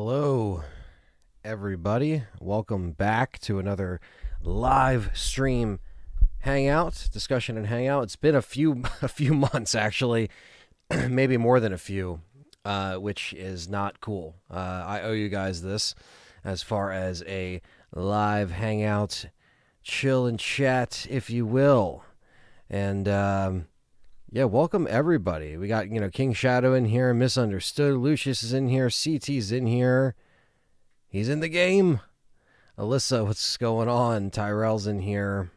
Hello, everybody. Welcome back to another live stream hangout, discussion and hangout. It's been a few a few months actually, maybe more than a few, which is not cool. I owe you guys this as far as a live hangout, chill and chat, if you will. And yeah, welcome everybody. We got, King Shadow in here, Misunderstood, Lucius is in here, CT's in here. He's in the game. Alyssa, what's going on? Tyrell's in here.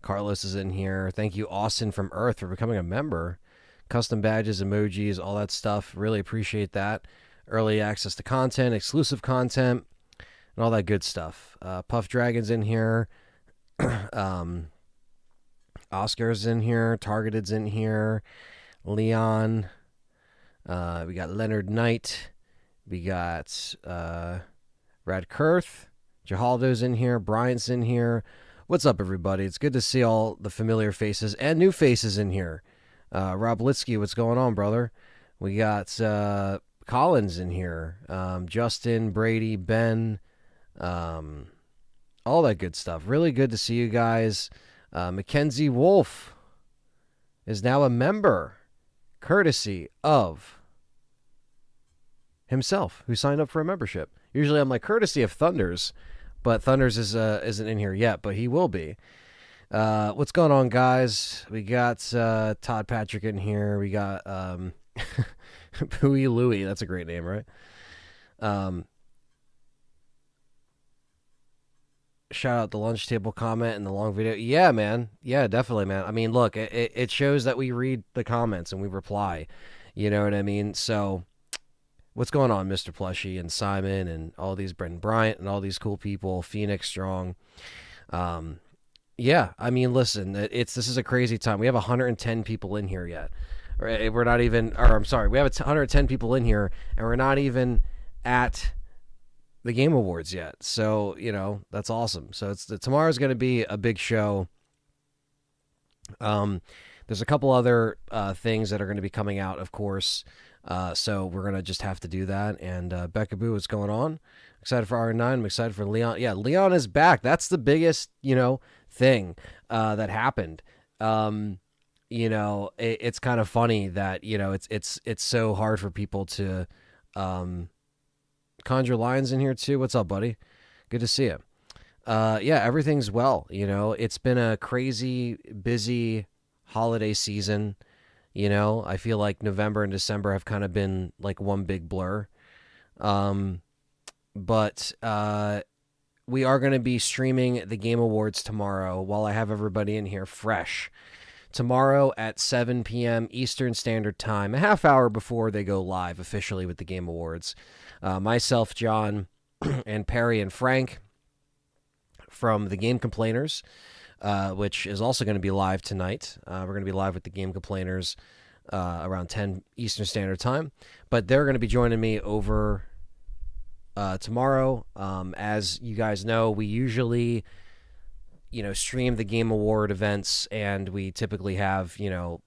Carlos is in here. Thank you, Austin from Earth, for becoming a member. Custom badges, emojis, all that stuff. Really appreciate that. Early access to content, exclusive content, and all that good stuff. Puff Dragon's in here. Oscar's in here. Targeted's in here. Leon. We got Leonard Knight. We got Rad Kurth. Jahaldo's in here. Bryant's in here. What's up, everybody? It's good to see all the familiar faces and new faces in here. Rob Litsky, what's going on, brother? We got Collins in here. Justin, Brady, Ben. All that good stuff. Really good to see you guys. Mackenzie Wolf is now a member, courtesy of himself, who signed up for a membership. Usually I'm like, courtesy of Thunders, but Thunders isn't in here yet, but he will be. What's going on, guys? We got Todd Patrick in here. We got Pooey Louie. That's a great name, right? Shout out the lunch table comment and the long video. Yeah, man. Yeah, definitely, man. I mean, look, it shows that we read the comments and we reply. You know what I mean? So what's going on, Mr. Plushy and Simon and all these, Brendan Bryant and all these cool people, Phoenix Strong. Yeah, I mean, listen, this is a crazy time. We have 110 people in here yet. We're not even, or I'm sorry, we have 110 people in here and we're not even at the Game Awards yet. So, that's awesome. So tomorrow's going to be a big show. There's a couple other things that are going to be coming out, of course. So we're going to just have to do that. And Becca Boo, what's going on? Excited for R9. I'm excited for Leon. Yeah, Leon is back. That's the biggest, thing that happened. It's kind of funny that, it's so hard for people to Conjure Lions in here too. What's up, buddy? Good to see you. Yeah, everything's well. It's been a crazy, busy holiday season. I feel like November and December have kind of been like one big blur. But we are going to be streaming the Game Awards tomorrow while I have everybody in here fresh. Tomorrow at 7 p.m. Eastern Standard Time, a half hour before they go live officially with the Game Awards. Myself, John, and Perry and Frank from the Game Complainers, which is also going to be live tonight. We're going to be live with the Game Complainers around 10 Eastern Standard Time. But they're going to be joining me over tomorrow. As you guys know, we usually stream the Game Award events, and we typically have, a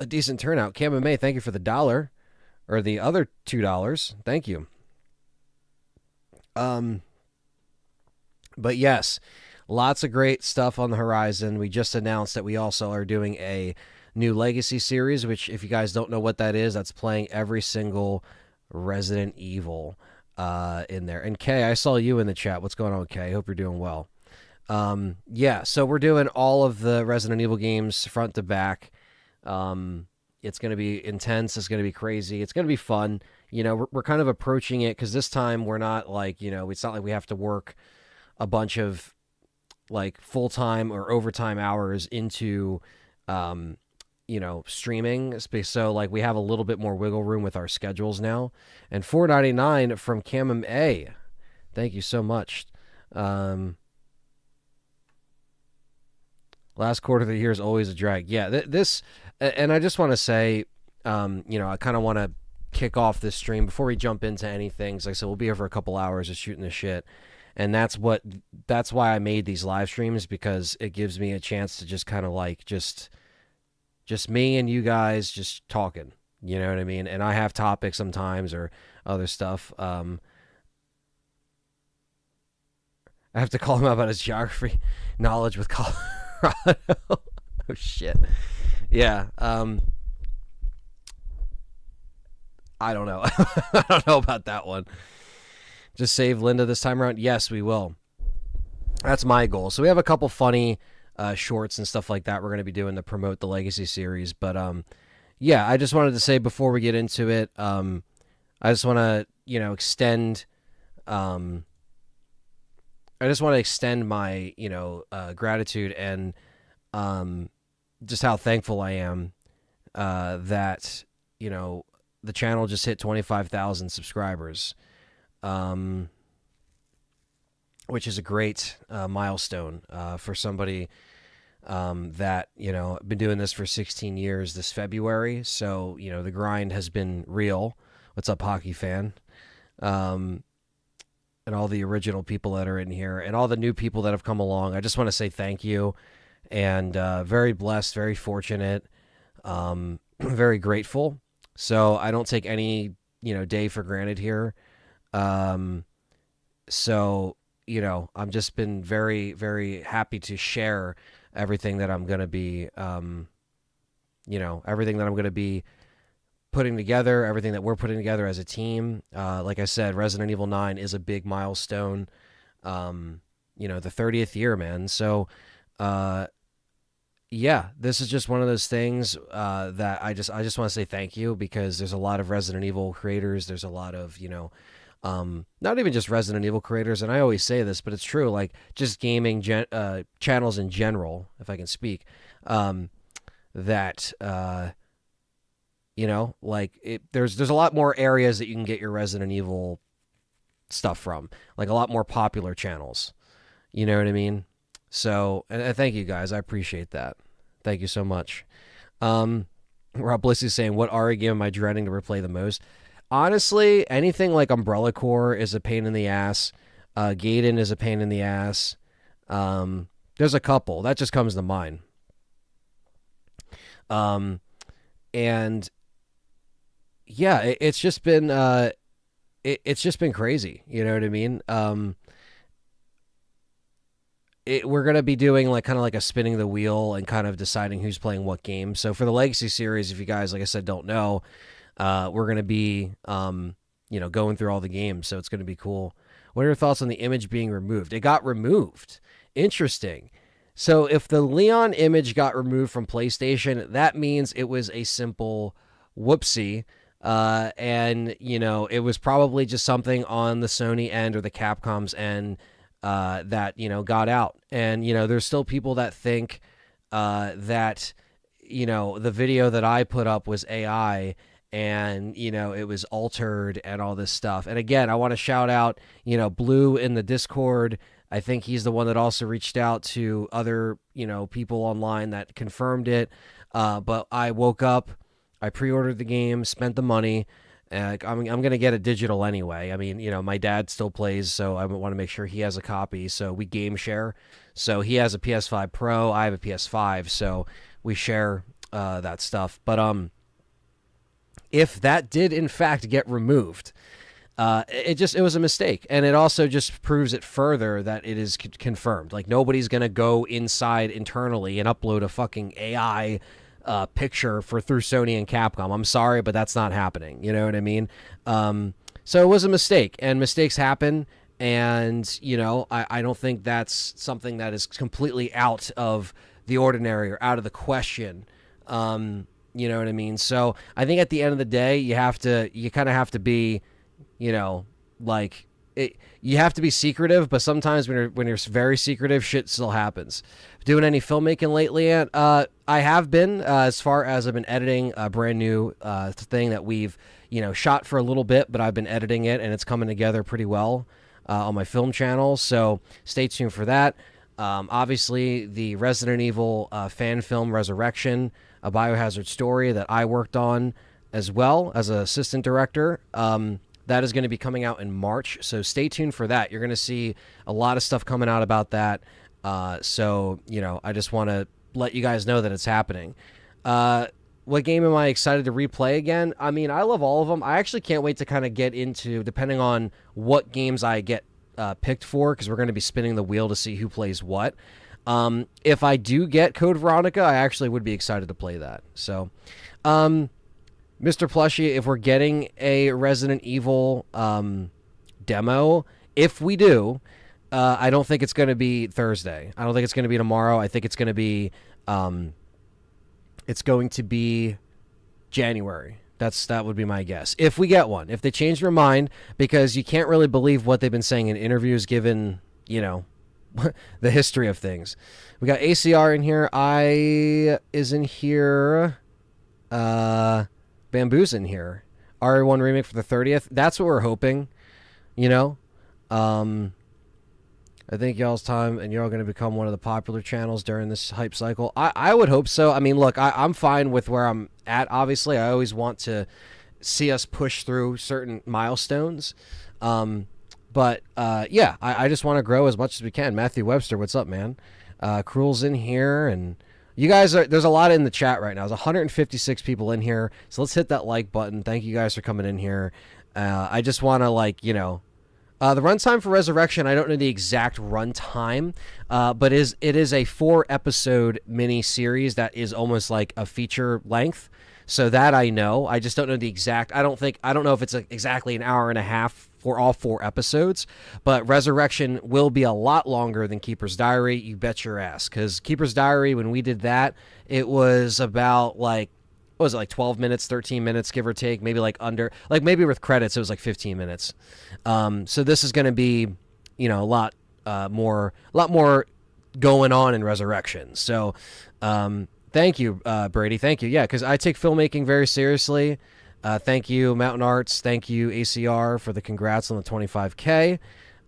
decent turnout. Cam and May, thank you for the $1, or the other $2. Thank you. But yes, lots of great stuff on the horizon. We just announced that we also are doing a new Legacy series, which, if you guys don't know what that is, that's playing every single Resident Evil in there. And Kay, I saw you in the chat. What's going on, Kay? Hope you're doing well. Yeah, so we're doing all of the Resident Evil games front to back. It's going to be intense. It's going to be crazy. It's going to be fun. We're kind of approaching it because this time we're not like, it's not like we have to work a bunch of like full-time or overtime hours into, streaming. So like we have a little bit more wiggle room with our schedules now. And $4.99 from Camum A. Thank you so much. Last quarter of the year is always a drag. Yeah, this, and I just want to say, I kind of want to kick off this stream before we jump into anything. Like I said, we'll be here for a couple hours of shooting the shit, and that's why I made these live streams, because it gives me a chance to just kind of like just me and you guys just talking, You know what I mean? And I have topics sometimes or other stuff. I have to call him out about his geography knowledge with Colorado. Oh shit. Yeah. I don't know. I don't know about that one. Just save Linda this time around? Yes, we will. That's my goal. So we have a couple funny shorts and stuff like that we're going to be doing to promote the Legacy series. But yeah, I just wanted to say before we get into it, I just want to, extend I just want to extend my, gratitude and just how thankful I am that, the channel just hit 25,000 subscribers, which is a great milestone for somebody that, been doing this for 16 years this February. So, the grind has been real. What's up, hockey fan? And all the original people that are in here and all the new people that have come along. I just want to say thank you, and very blessed, very fortunate, very grateful. So I don't take any, day for granted here. So, I'm just been very, very happy to share everything that I'm going to be, everything that I'm going to be putting together, everything that we're putting together as a team. Like I said, Resident Evil 9 is a big milestone. The 30th year, man. So, yeah, this is just one of those things that I just want to say thank you, because there's a lot of Resident Evil creators. There's a lot of, not even just Resident Evil creators, and I always say this, but it's true, like just gaming channels in general, if I can speak, that there's a lot more areas that you can get your Resident Evil stuff from, like a lot more popular channels. You know what I mean? So, and thank you guys. I appreciate that. Thank you so much. Rob Bliss is saying, what RE game am I dreading to replay the most? Honestly, anything like Umbrella Corps is a pain in the ass. Gaiden is a pain in the ass. There's a couple. That just comes to mind. And yeah, it's just been it's just been crazy. You know what I mean? We're gonna be doing kind of like a spinning the wheel and kind of deciding who's playing what game. So for the Legacy series, if you guys, like I said, don't know, we're gonna be going through all the games. So it's gonna be cool. What are your thoughts on the image being removed? It got removed. Interesting. So if the Leon image got removed from PlayStation, that means it was a simple whoopsie. And, it was probably just something on the Sony end or the Capcom's end that, got out. And, there's still people that think that, the video that I put up was AI and, it was altered and all this stuff. And again, I want to shout out, Blue in the Discord. I think he's the one that also reached out to other, people online that confirmed it. But I woke up, I pre-ordered the game, spent the money. I'm going to get it digital anyway. I mean, my dad still plays, so I want to make sure he has a copy. So we game share. So he has a PS5 Pro, I have a PS5, so we share that stuff. But if that did in fact get removed, it was a mistake, and it also just proves it further that it is confirmed. Like, nobody's gonna go inside internally and upload a fucking AI picture through Sony and Capcom. I'm sorry, but that's not happening. You know what I mean? So it was a mistake, and mistakes happen. And I don't think that's something that is completely out of the ordinary or out of the question. You know what I mean? So I think at the end of the day, you kind of have to be, you have to be secretive, but sometimes when you're very secretive, shit still happens. Doing any filmmaking lately? I have been, as far as I've been editing a brand new thing that we've, shot for a little bit, but I've been editing it and it's coming together pretty well on my film channel. So stay tuned for that. Obviously, the Resident Evil fan film Resurrection, a Biohazard story that I worked on as well as an assistant director. That is going to be coming out in March, so stay tuned for that. You're going to see a lot of stuff coming out about that. So, I just want to let you guys know that it's happening. what game am I excited to replay again? I mean, I love all of them. I actually can't wait to kind of get into, depending on what games I get picked for, because we're going to be spinning the wheel to see who plays what. If I do get Code Veronica, I actually would be excited to play that. So, Mr. Plushy, if we're getting a Resident Evil demo, if we do, I don't think it's going to be Thursday. I don't think it's going to be tomorrow. I think it's going to be January. That would be my guess. If we get one, if they change their mind, because you can't really believe what they've been saying in interviews, given, you know, the history of things. We got ACR in here. I is in here. Bamboo's in here. RE1 remake for the 30th. That's what we're hoping. You know, I think y'all's time, and y'all going to become one of the popular channels during this hype cycle. I would hope so. I mean, look, I'm fine with where I'm at. Obviously, I always want to see us push through certain milestones. But yeah, I just want to grow as much as we can. Matthew Webster, what's up, man? Cruel's in here, and you guys there's a lot in the chat right now. There's 156 people in here, so let's hit that like button. Thank you guys for coming in here. I just want to, like, you know, the runtime for Resurrection, I don't know the exact runtime, but it is a 4-episode mini series that is almost like a feature length. So that I know. I just don't know the exact. I don't know if it's exactly an hour and a half for all 4 episodes, but Resurrection will be a lot longer than Keeper's Diary. You bet your ass, because Keeper's Diary, when we did that, it was about, like, what was it, like 12 minutes, 13 minutes, give or take, maybe like under, like maybe with credits, it was like 15 minutes. So this is going to be, you know, a lot more going on in Resurrection. So thank you, Brady. Thank you. Yeah, because I take filmmaking very seriously. Thank you, Mountain Arts. Thank you, ACR, for the congrats on the 25K.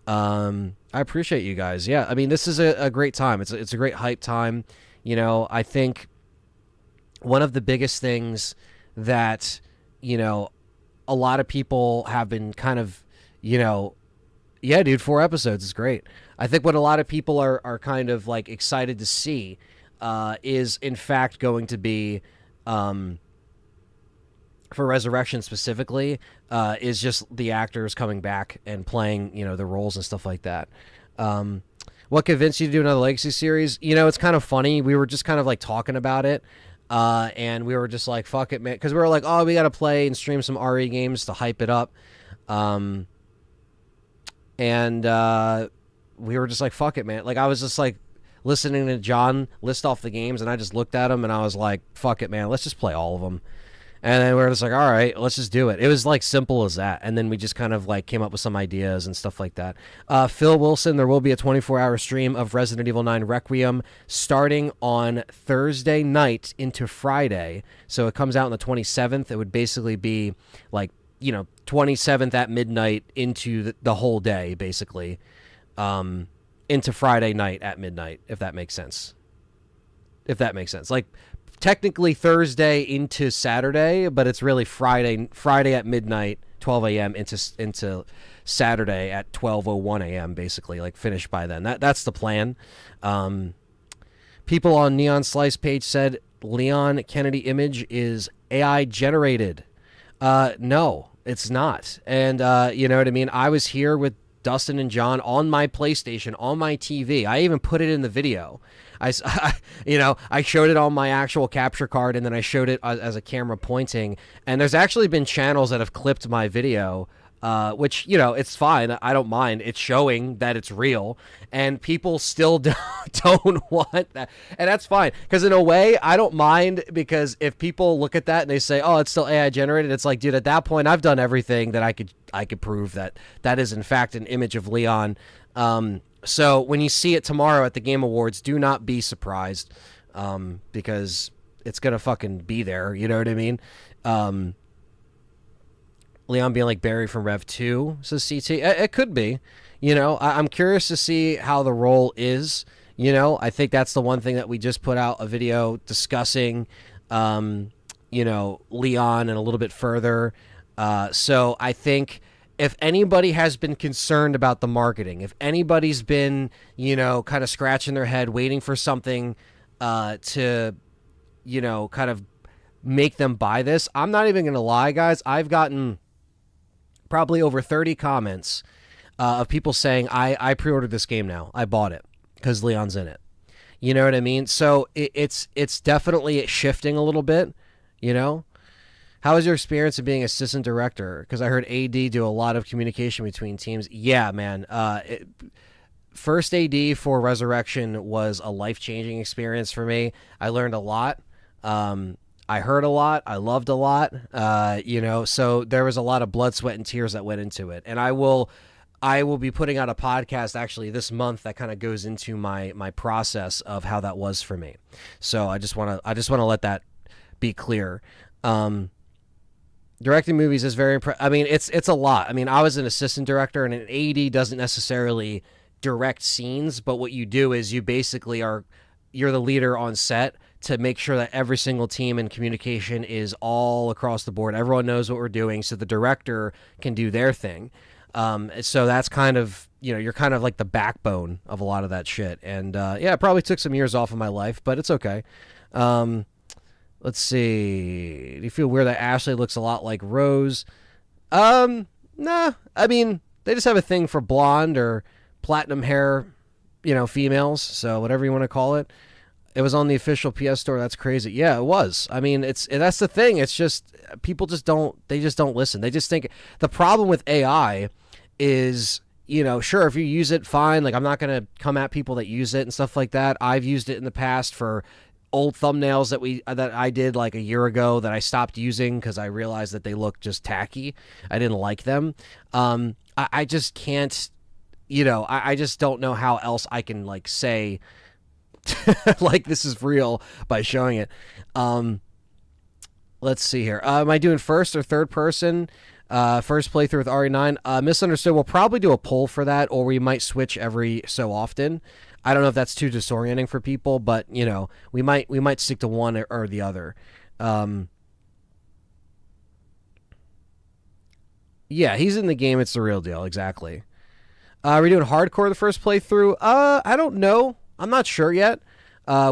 I appreciate you guys. Yeah, I mean, this is a great time. It's a great hype time. You know, I think one of the biggest things that, you know, a lot of people have been kind of, you know, yeah, dude, 4 episodes is great. I think what a lot of people are kind of like excited to see is in fact going to be, for Resurrection specifically, is just the actors coming back and playing, you know, the roles and stuff like that. What convinced you to do another Legacy series? You know, it's kind of funny. We were just kind of like talking about it. And we were just like, fuck it, man. Because we were like, oh, we got to play and stream some RE games to hype it up. And we were just like, fuck it, man. Like, I was just like listening to John list off the games, and I just looked at them, and I was like, fuck it, man. Let's just play all of them. And then we were just like, all right, let's just do it. It was like simple as that. And then we just kind of like came up with some ideas and stuff like that. Phil Wilson, there will be a 24-hour stream of Resident Evil 9 Requiem starting on Thursday night into Friday. So it comes out on the 27th. It would basically be like, you know, 27th at midnight into the whole day, basically, into Friday night at midnight, if that makes sense. Like, technically Thursday into Saturday, but it's really Friday at midnight, 12 a.m. into Saturday at 12:01 a.m. basically, like finished by then. That's the plan. People on Neon Slice page said Leon Kennedy image is AI generated. No, it's not. And you know what I mean? I was here with Dustin and John on my PlayStation, on my TV. I even put it in the video. I showed it on my actual capture card, and then I showed it as a camera pointing. And there's actually been channels that have clipped my video, which, you know, it's fine. I don't mind. It's showing that it's real, and people still don't want that. And that's fine, because in a way, I don't mind, because if people look at that and they say, oh, it's still AI generated, it's like, dude, at that point, I've done everything that I could prove that is, in fact, an image of Leon. So when you see it tomorrow at the Game Awards, do not be surprised, because it's going to fucking be there. You know what I mean? Leon being like Barry from Rev 2, says CT. It could be. You know, I'm curious to see how the role is. You know, I think that's the one thing that we just put out a video discussing, you know, Leon and a little bit further. So I think if anybody has been concerned about the marketing, if anybody's been, you know, kind of scratching their head, waiting for something to, you know, kind of make them buy this. I'm not even going to lie, guys. I've gotten probably over 30 comments of people saying, I pre-ordered this game now. I bought it because Leon's in it. You know what I mean? So it's definitely shifting a little bit, you know? How was your experience of being assistant director? Because I heard AD do a lot of communication between teams. Yeah, man. First AD for Resurrection was a life-changing experience for me. I learned a lot. I heard a lot. I loved a lot. You know, so there was a lot of blood, sweat, and tears that went into it. And I will be putting out a podcast actually this month that kind of goes into my process of how that was for me. So I just want to let that be clear. Directing movies is very I mean, it's a lot. I mean, I was an assistant director, and an AD doesn't necessarily direct scenes, but what you do is you basically you're the leader on set to make sure that every single team and communication is all across the board. Everyone knows what we're doing, so the director can do their thing. So that's kind of, you know, you're kind of like the backbone of a lot of that shit. And yeah, it probably took some years off of my life, but it's okay. Let's see. Do you feel weird that Ashley looks a lot like Rose? Nah. I mean, they just have a thing for blonde or platinum hair, you know, females. So whatever you want to call it. It was on the official PS Store. That's crazy. Yeah, it was. I mean, that's the thing. It's just people just don't listen. They just think the problem with AI is, you know, sure, if you use it, fine. Like, I'm not going to come at people that use it and stuff like that. I've used it in the past for old thumbnails that I did like a year ago that I stopped using because I realized that they looked just tacky. I didn't like them. I just can't, you know, I just don't know how else I can like say like this is real by showing it. Let's see here. Am I doing first or third person? First playthrough with RE9. Misunderstood. We'll probably do a poll for that, or we might switch every so often. I don't know if that's too disorienting for people, but you know, we might stick to one or the other. Yeah, he's in the game. It's the real deal. Exactly. Are we doing hardcore the first playthrough? I don't know. I'm not sure yet.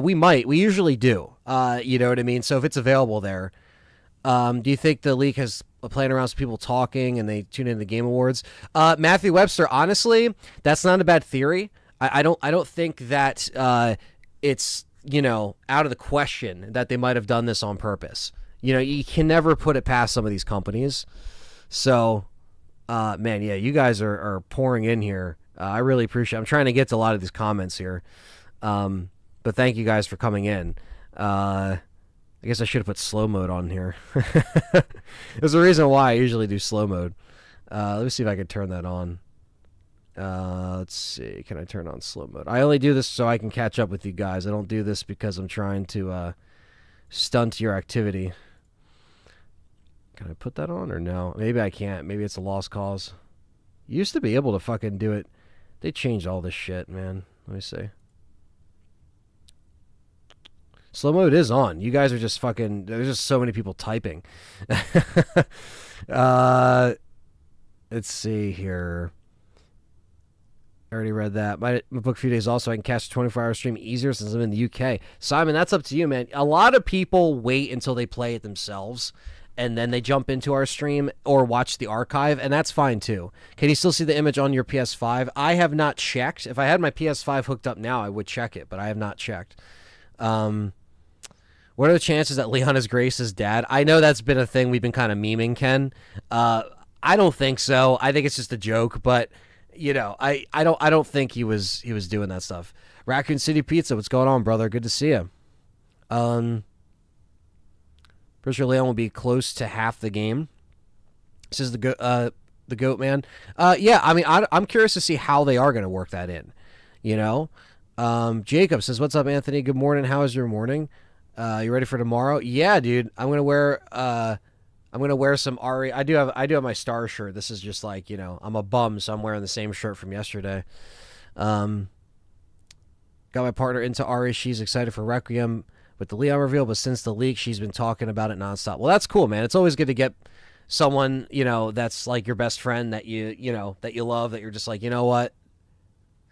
We might. We usually do. You know what I mean? So if it's available there. Do you think the leak has playing around with people talking and they tune in the Game Awards? Matthew Webster, honestly, that's not a bad theory. I don't think that it's, you know, out of the question that they might have done this on purpose. You know, you can never put it past some of these companies. So, man, yeah, you guys are pouring in here. I really appreciate it. I'm trying to get to a lot of these comments here. But thank you guys for coming in. I guess I should have put slow mode on here. There's a reason why I usually do slow mode. Let me see if I can turn that on. Let's see. Can I turn on slow mode? I only do this so I can catch up with you guys. I don't do this because I'm trying to stunt your activity. Can I put that on or no? Maybe I can't. Maybe it's a lost cause. You used to be able to fucking do it. They changed all this shit, man. Let me see. Slow mode is on. You guys are just fucking... There's just so many people typing. Let's see here. I already read that. My book a few days also. I can catch a 24-hour stream easier since I'm in the UK. Simon, that's up to you, man. A lot of people wait until they play it themselves, and then they jump into our stream or watch the archive, and that's fine too. Can you still see the image on your PS5? I have not checked. If I had my PS5 hooked up now, I would check it, but I have not checked. What are the chances that Leon is Grace's dad? I know that's been a thing we've been kind of memeing, Ken. I don't think so. I think it's just a joke, but you know, I don't think he was doing that stuff. Raccoon City Pizza, what's going on, brother? Good to see you. Pretty sure Leon will be close to half the game. This is the goat man. Yeah, I mean, I'm curious to see how they are going to work that in. You know, Jacob says, "What's up, Anthony? Good morning. How is your morning? You ready for tomorrow?" Yeah, dude. I'm gonna wear some RE. I do have my S.T.A.R.S shirt. This is just like, you know, I'm a bum, so I'm wearing the same shirt from yesterday. Got my partner into RE. She's excited for Requiem with the Leon reveal, but since the leak, she's been talking about it nonstop. Well, that's cool, man. It's always good to get someone, you know, that's like your best friend that you know, that you love, that you're just like, you know what,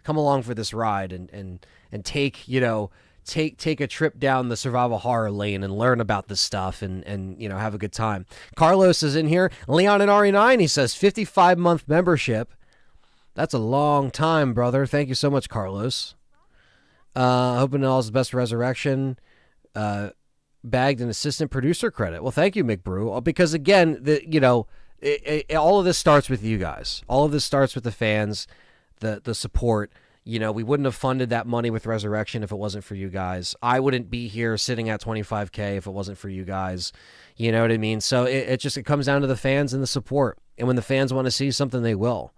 come along for this ride and take, you know, take a trip down the survival horror lane and learn about this stuff and have a good time. Carlos is in here. Leon and RE9, he says 55-month membership. That's a long time, brother. Thank you so much, Carlos. Hoping all's the best resurrection. Bagged an assistant producer credit. Well, thank you, McBrew. Because again, all of this starts with you guys. All of this starts with the fans, the support. We wouldn't have funded that money with Resurrection if it wasn't for you guys. I wouldn't be here sitting at 25K if it wasn't for you guys. You know what I mean? So it comes down to the fans and the support. And when the fans want to see something, they will.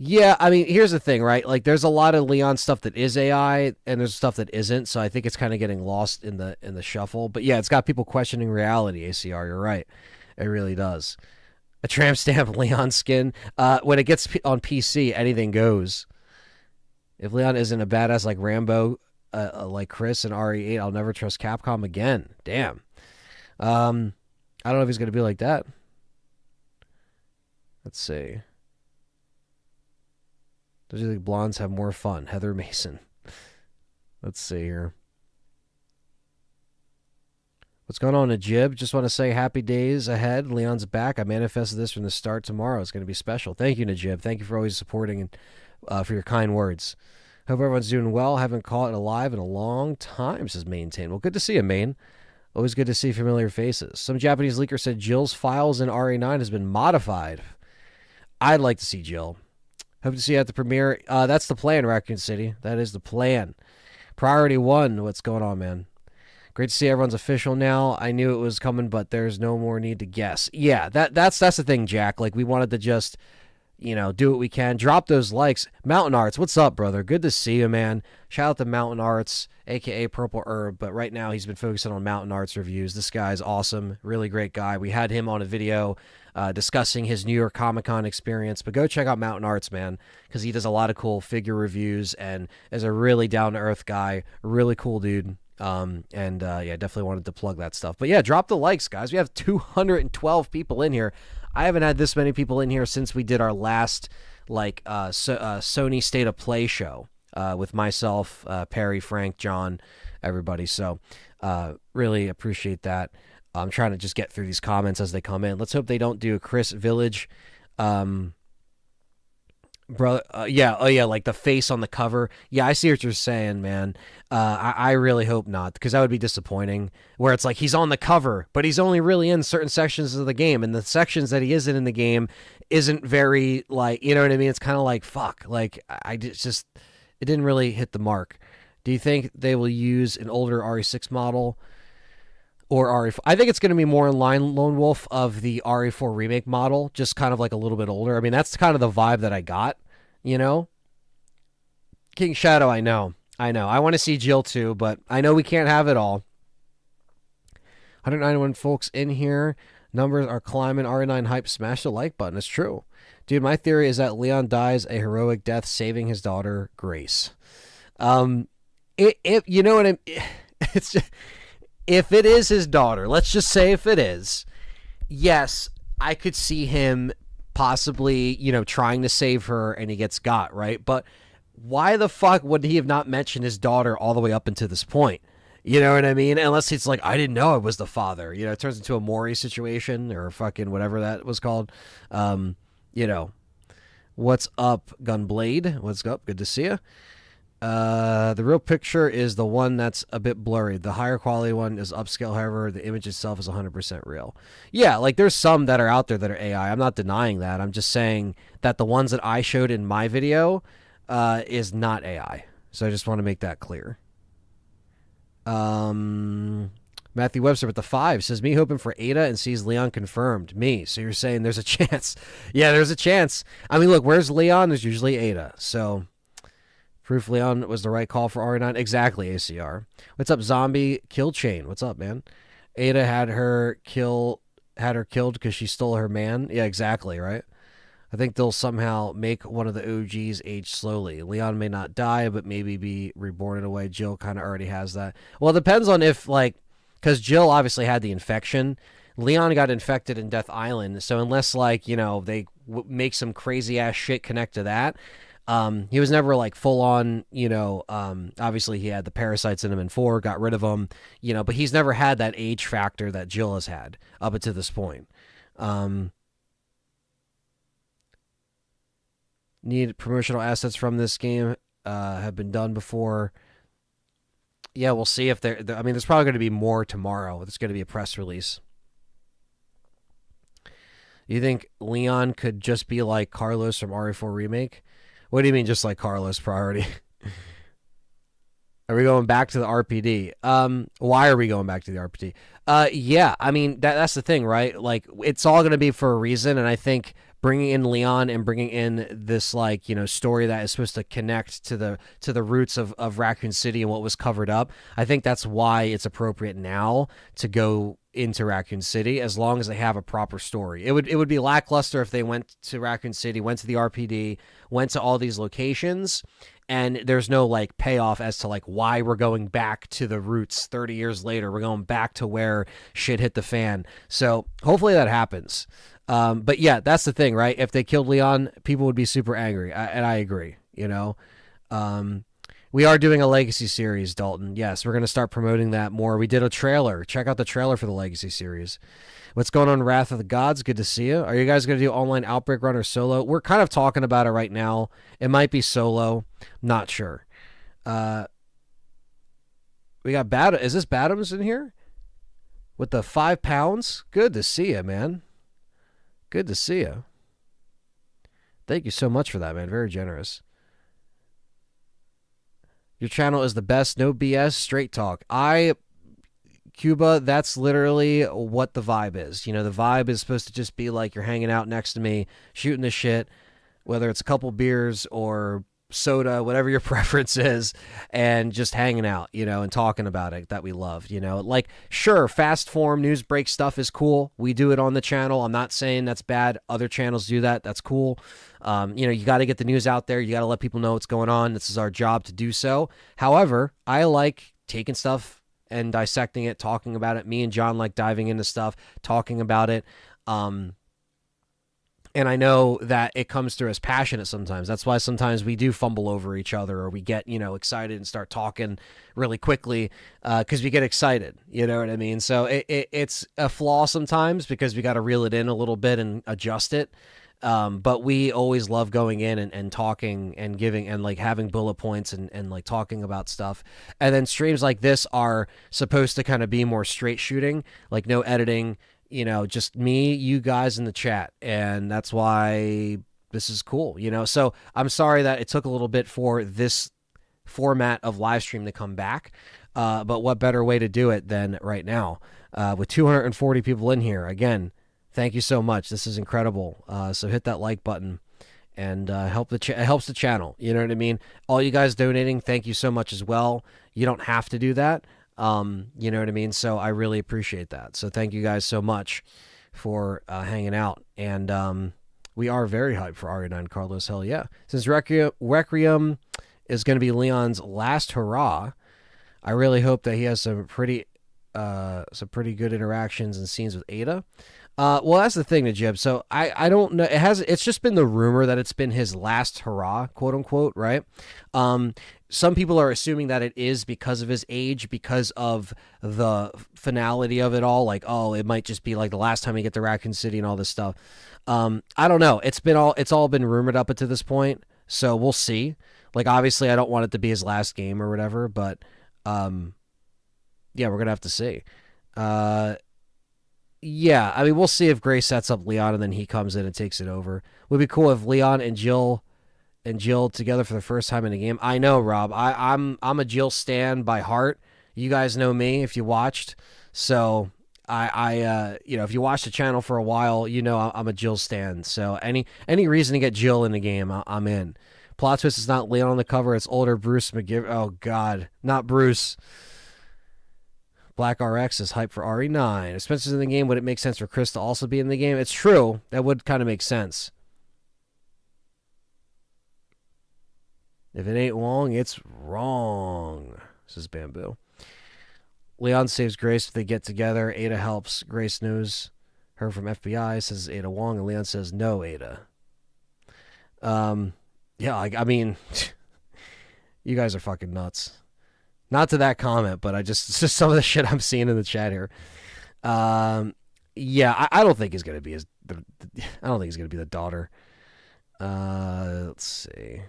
Yeah, I mean, here's the thing, right? Like, there's a lot of Leon stuff that is AI, and there's stuff that isn't. So I think it's kind of getting lost in the shuffle. But yeah, it's got people questioning reality. ACR, you're right. It really does. A tramp stamp Leon skin. When it gets on PC, anything goes. If Leon isn't a badass like Rambo, like Chris and RE8, I'll never trust Capcom again. Damn. I don't know if he's gonna be like that. Let's see. Does you think blondes have more fun? Heather Mason. Let's see here. What's going on, Najib? Just want to say happy days ahead. Leon's back. I manifested this from the start tomorrow. It's going to be special. Thank you, Najib. Thank you for always supporting and for your kind words. Hope everyone's doing well. Haven't caught it alive in a long time, says Maintain. Well, good to see you, Main. Always good to see familiar faces. Some Japanese leaker said Jill's files in RE9 has been modified. I'd like to see Jill. Hope to see you at the premiere. That's the plan, Raccoon City. That is the plan. Priority 1. What's going on, man? Great to see everyone's official now. I knew it was coming, but there's no more need to guess. Yeah, that's the thing, Jack. Like, we wanted to just, do what we can. Drop those likes. Mountain Arts, what's up, brother? Good to see you, man. Shout out to Mountain Arts, a.k.a. Purple Herb. But right now, he's been focusing on Mountain Arts reviews. This guy's awesome. Really great guy. We had him on a video discussing his New York Comic-Con experience. But go check out Mountain Arts, man, because he does a lot of cool figure reviews and is a really down-to-earth guy. Really cool dude. Yeah, definitely wanted to plug that stuff. But yeah, drop the likes, guys. We have 212 people in here. I haven't had this many people in here since we did our last Sony State of Play show with myself, Perry, Frank, John, everybody. So really appreciate that. I'm trying to just get through these comments as they come in. Let's hope they don't do a Chris Village. Bro, yeah, like the face on the cover. Yeah, I see what you're saying, man. I really hope not, because that would be disappointing. Where it's like he's on the cover, but he's only really in certain sections of the game, and the sections that he isn't in the game isn't very, like, you know what I mean? It's kind of like, fuck. Like, it didn't really hit the mark. Do you think they will use an older RE6 model or RE4? I think it's going to be more in line, Lone Wolf, of the RE4 remake model, just kind of like a little bit older. I mean, that's kind of the vibe that I got, King Shadow, I know. I want to see Jill too, but I know we can't have it all. 191 folks in here. Numbers are climbing. RE9 hype. Smash the like button. It's true. Dude, my theory is that Leon dies a heroic death saving his daughter, Grace. You know what I mean? It's just, if it is his daughter, let's just say if it is, yes, I could see him possibly, trying to save her and he gets got, right? But why the fuck would he have not mentioned his daughter all the way up until this point? You know what I mean? Unless it's like, I didn't know I was the father. It turns into a Maury situation or fucking whatever that was called. What's up, Gunblade? What's up? Good to see you. The real picture is the one that's a bit blurry. The higher quality one is upscale. However, the image itself is 100% real. Yeah, like there's some that are out there that are AI. I'm not denying that. I'm just saying that the ones that I showed in my video is not AI. So I just want to make that clear. Matthew Webster with the 5 says, me hoping for Ada and sees Leon confirmed. Me. So you're saying there's a chance. Yeah, there's a chance. I mean, look, where's Leon? There's usually Ada. So proof Leon was the right call for RE9. Exactly, ACR. What's up, Zombie Kill Chain? What's up, man? Ada had her killed because she stole her man. Yeah, exactly, right? I think they'll somehow make one of the OGs age slowly. Leon may not die, but maybe be reborn in a way. Jill kind of already has that. Well, it depends on if, like, because Jill obviously had the infection. Leon got infected in Death Island, so unless, like, they make some crazy-ass shit connect to that, He was never like full on, obviously he had the parasites in him in 4, got rid of them, but he's never had that age factor that Jill has had up until this point. Need promotional assets from this game have been done before. Yeah, we'll see if I mean, there's probably going to be more tomorrow. There's going to be a press release. You think Leon could just be like Carlos from RE4 Remake? What do you mean, just like Carlos Priority? Are we going back to the RPD? Why are we going back to the RPD? Yeah, I mean that's the thing, right? Like it's all going to be for a reason, and I think bringing in Leon and bringing in this like story that is supposed to connect to the roots of Raccoon City and what was covered up. I think that's why it's appropriate now to go into Raccoon City, as long as they have a proper story. It would be lackluster if they went to Raccoon City, went to the RPD, went to all these locations, and there's no like payoff as to like why we're going back to the roots 30 years later. We're going back to where shit hit the fan. So hopefully that happens. But yeah, that's the thing, right? If they killed Leon, people would be super angry, and I agree. We are doing a Legacy series, Dalton. Yes, we're going to start promoting that more. We did a trailer. Check out the trailer for the Legacy series. What's going on, Wrath of the Gods? Good to see you. Are you guys going to do online Outbreak Run or solo? We're kind of talking about it right now. It might be solo. Not sure. We got Is this Badams in here? With the 5 pounds? Good to see you, man. Good to see you. Thank you so much for that, man. Very generous. Your channel is the best. No BS. Straight talk. Cuba, that's literally what the vibe is. The vibe is supposed to just be like you're hanging out next to me, shooting the shit, whether it's a couple beers or soda, whatever your preference is, and just hanging out, and talking about it that we love, like, sure, fast form news break stuff is cool. We do it on the channel. I'm not saying that's bad. Other channels do that. That's cool. You got to get the news out there. You got to let people know what's going on. This is our job to do so. However, I like taking stuff and dissecting it, talking about it. Me and John like diving into stuff, talking about it. And I know that it comes through as passionate sometimes. That's why sometimes we do fumble over each other, or we get, excited and start talking really quickly because we get excited. You know what I mean? So it's a flaw sometimes because we got to reel it in a little bit and adjust it. But we always love going in and talking and giving and like having bullet points and like talking about stuff. And then streams like this are supposed to kind of be more straight shooting, like no editing, just me, you guys in the chat. And that's why this is cool, So I'm sorry that it took a little bit for this format of live stream to come back. But what better way to do it than right now? With 240 people in here. Again, thank you so much. This is incredible. So hit that like button and it helps the channel. You know what I mean? All you guys donating, thank you so much as well. You don't have to do that. You know what I mean? So I really appreciate that. So thank you guys so much for hanging out. And we are very hyped for RE9, Carlos. Hell yeah. Since Requiem is going to be Leon's last hurrah, I really hope that he has some pretty good interactions and scenes with Ada. Well, that's the thing, Najib. So I don't know. It's just been the rumor that it's been his last hurrah, quote unquote, right? Some people are assuming that it is because of his age, because of the finality of it all. Like, oh, it might just be like the last time we get to Raccoon City and all this stuff. I don't know. It's all been rumored up until this point. So we'll see. Like, obviously, I don't want it to be his last game or whatever, but yeah, we're gonna have to see. Yeah, I mean, we'll see if Gray sets up Leon and then he comes in and takes it over. Would be cool if Leon and Jill together for the first time in a game. I know, Rob. I'm a Jill stan by heart. You guys know me if you watched. So if you watch the channel for a while, I'm a Jill stan. So any reason to get Jill in the game, I'm in. Plot twist is not Leon on the cover. It's older Bruce McGill. Oh God, not Bruce. Black RX is hyped for RE9. If Spencer's in the game, would it make sense for Chris to also be in the game? It's true. That would kind of make sense. If it ain't long, it's wrong, says Bamboo. Leon saves Grace if they get together. Ada helps. Grace knows her from FBI, says Ada Wong, and Leon says, no, Ada. Yeah, like, I mean, you guys are fucking nuts. Not to that comment, but it's just some of the shit I'm seeing in the chat here. Yeah, I don't think he's gonna be I don't think he's gonna be the daughter. Let's see.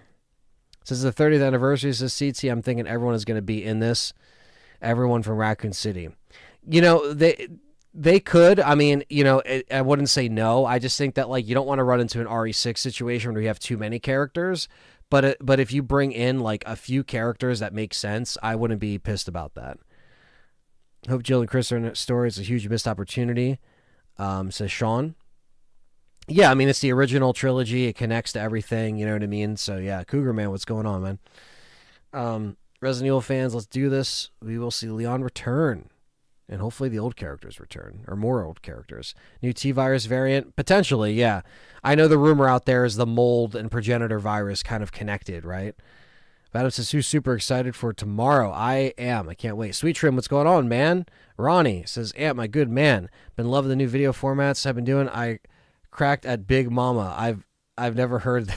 Since the 30th anniversary, says CT, I'm thinking everyone is gonna be in this. Everyone from Raccoon City. You know, they could. I mean, you know, I wouldn't say no. I just think that, like, you don't want to run into an RE6 situation where you have too many characters. But if you bring in like a few characters that make sense, I wouldn't be pissed about that. Hope Jill and Chris are in the story. It's a huge missed opportunity, says Sean. Yeah, I mean, it's the original trilogy. It connects to everything. You know what I mean? So yeah, Cougar Man, what's going on, man? Resident Evil fans, let's do this. We will see Leon return. And hopefully the old characters return, or more old characters. New T-virus variant? Potentially, yeah. I know the rumor out there is the mold and progenitor virus kind of connected, right? Adam says, who's super excited for tomorrow? I am. I can't wait. Sweet Trim, what's going on, man? Ronnie says, Ant, my good man. Been loving the new video formats I've been doing. I cracked at Big Mama. I've never heard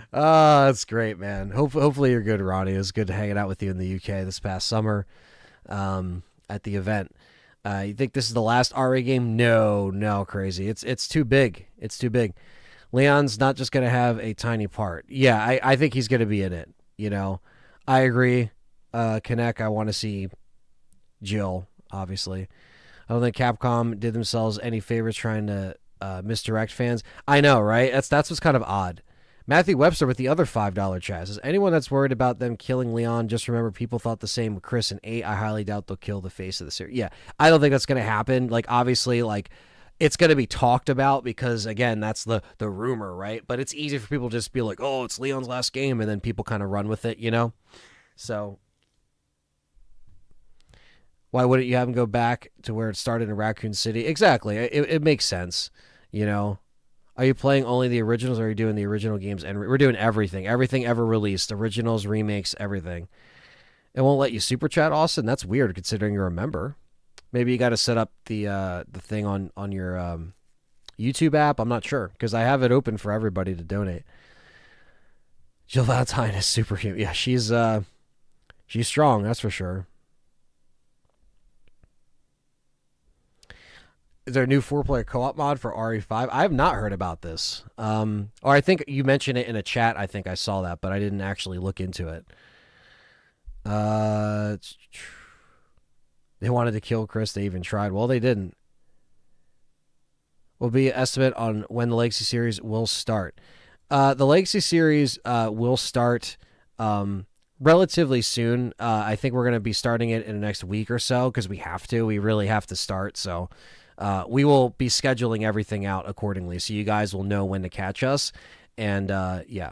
that's great, man. Hopefully you're good, Ronnie. It was good hanging out with you in the UK this past summer at the event. You think this is the last RA game? No, crazy. It's too big. It's too big. Leon's not just going to have a tiny part. Yeah, I think he's going to be in it. You know, I agree. Connect, I want to see Jill, obviously. I don't think Capcom did themselves any favors trying to misdirect fans. I know, right? That's what's kind of odd. Matthew Webster with the other $5 chat says, anyone that's worried about them killing Leon, just remember people thought the same with Chris and 8. I highly doubt they'll kill the face of the series. Yeah, I don't think that's going to happen. Like, obviously, like, it's going to be talked about because, again, that's the rumor, right? But it's easy for people to just be like, oh, it's Leon's last game, and then people kind of run with it, you know? So why wouldn't you have him go back to where it started in Raccoon City? Exactly. It makes sense, you know? Are you playing only the originals, or are you doing the original games? And we're doing everything. Everything ever released. Originals, remakes, everything. It won't let you super chat, Austin? That's weird considering you're a member. Maybe you got to set up the thing on your YouTube app. I'm not sure because I have it open for everybody to donate. Jill Valentine is superhuman. Yeah, she's strong, that's for sure. Is there a new 4-player co-op mod for RE5? I have not heard about this. Or I think you mentioned it in a chat. I think I saw that, but I didn't actually look into it. They wanted to kill Chris. They even tried. Well, they didn't. Will be an estimate on when the Legacy series will start. The Legacy series will start relatively soon. I think we're going to be starting it in the next week or so because we have to. We really have to start. So we will be scheduling everything out accordingly, so you guys will know when to catch us. And yeah.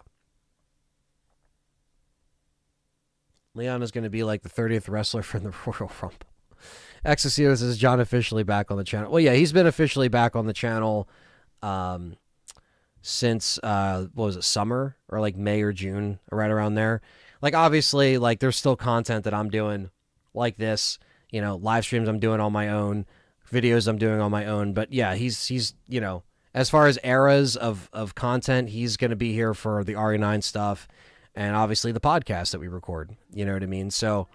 Leon is going to be like the 30th wrestler from the Royal Rumble. Exosios is John officially back on the channel. Well, yeah, he's been officially back on the channel since, what was it, summer? Or like May or June, right around there. Like, obviously, like, there's still content that I'm doing like this. You know, live streams I'm doing on my own. Videos I'm doing on my own. But yeah, he's you know, as far as eras of content, he's going to be here for the RE9 stuff and obviously the podcast that we record. You know what I mean? So,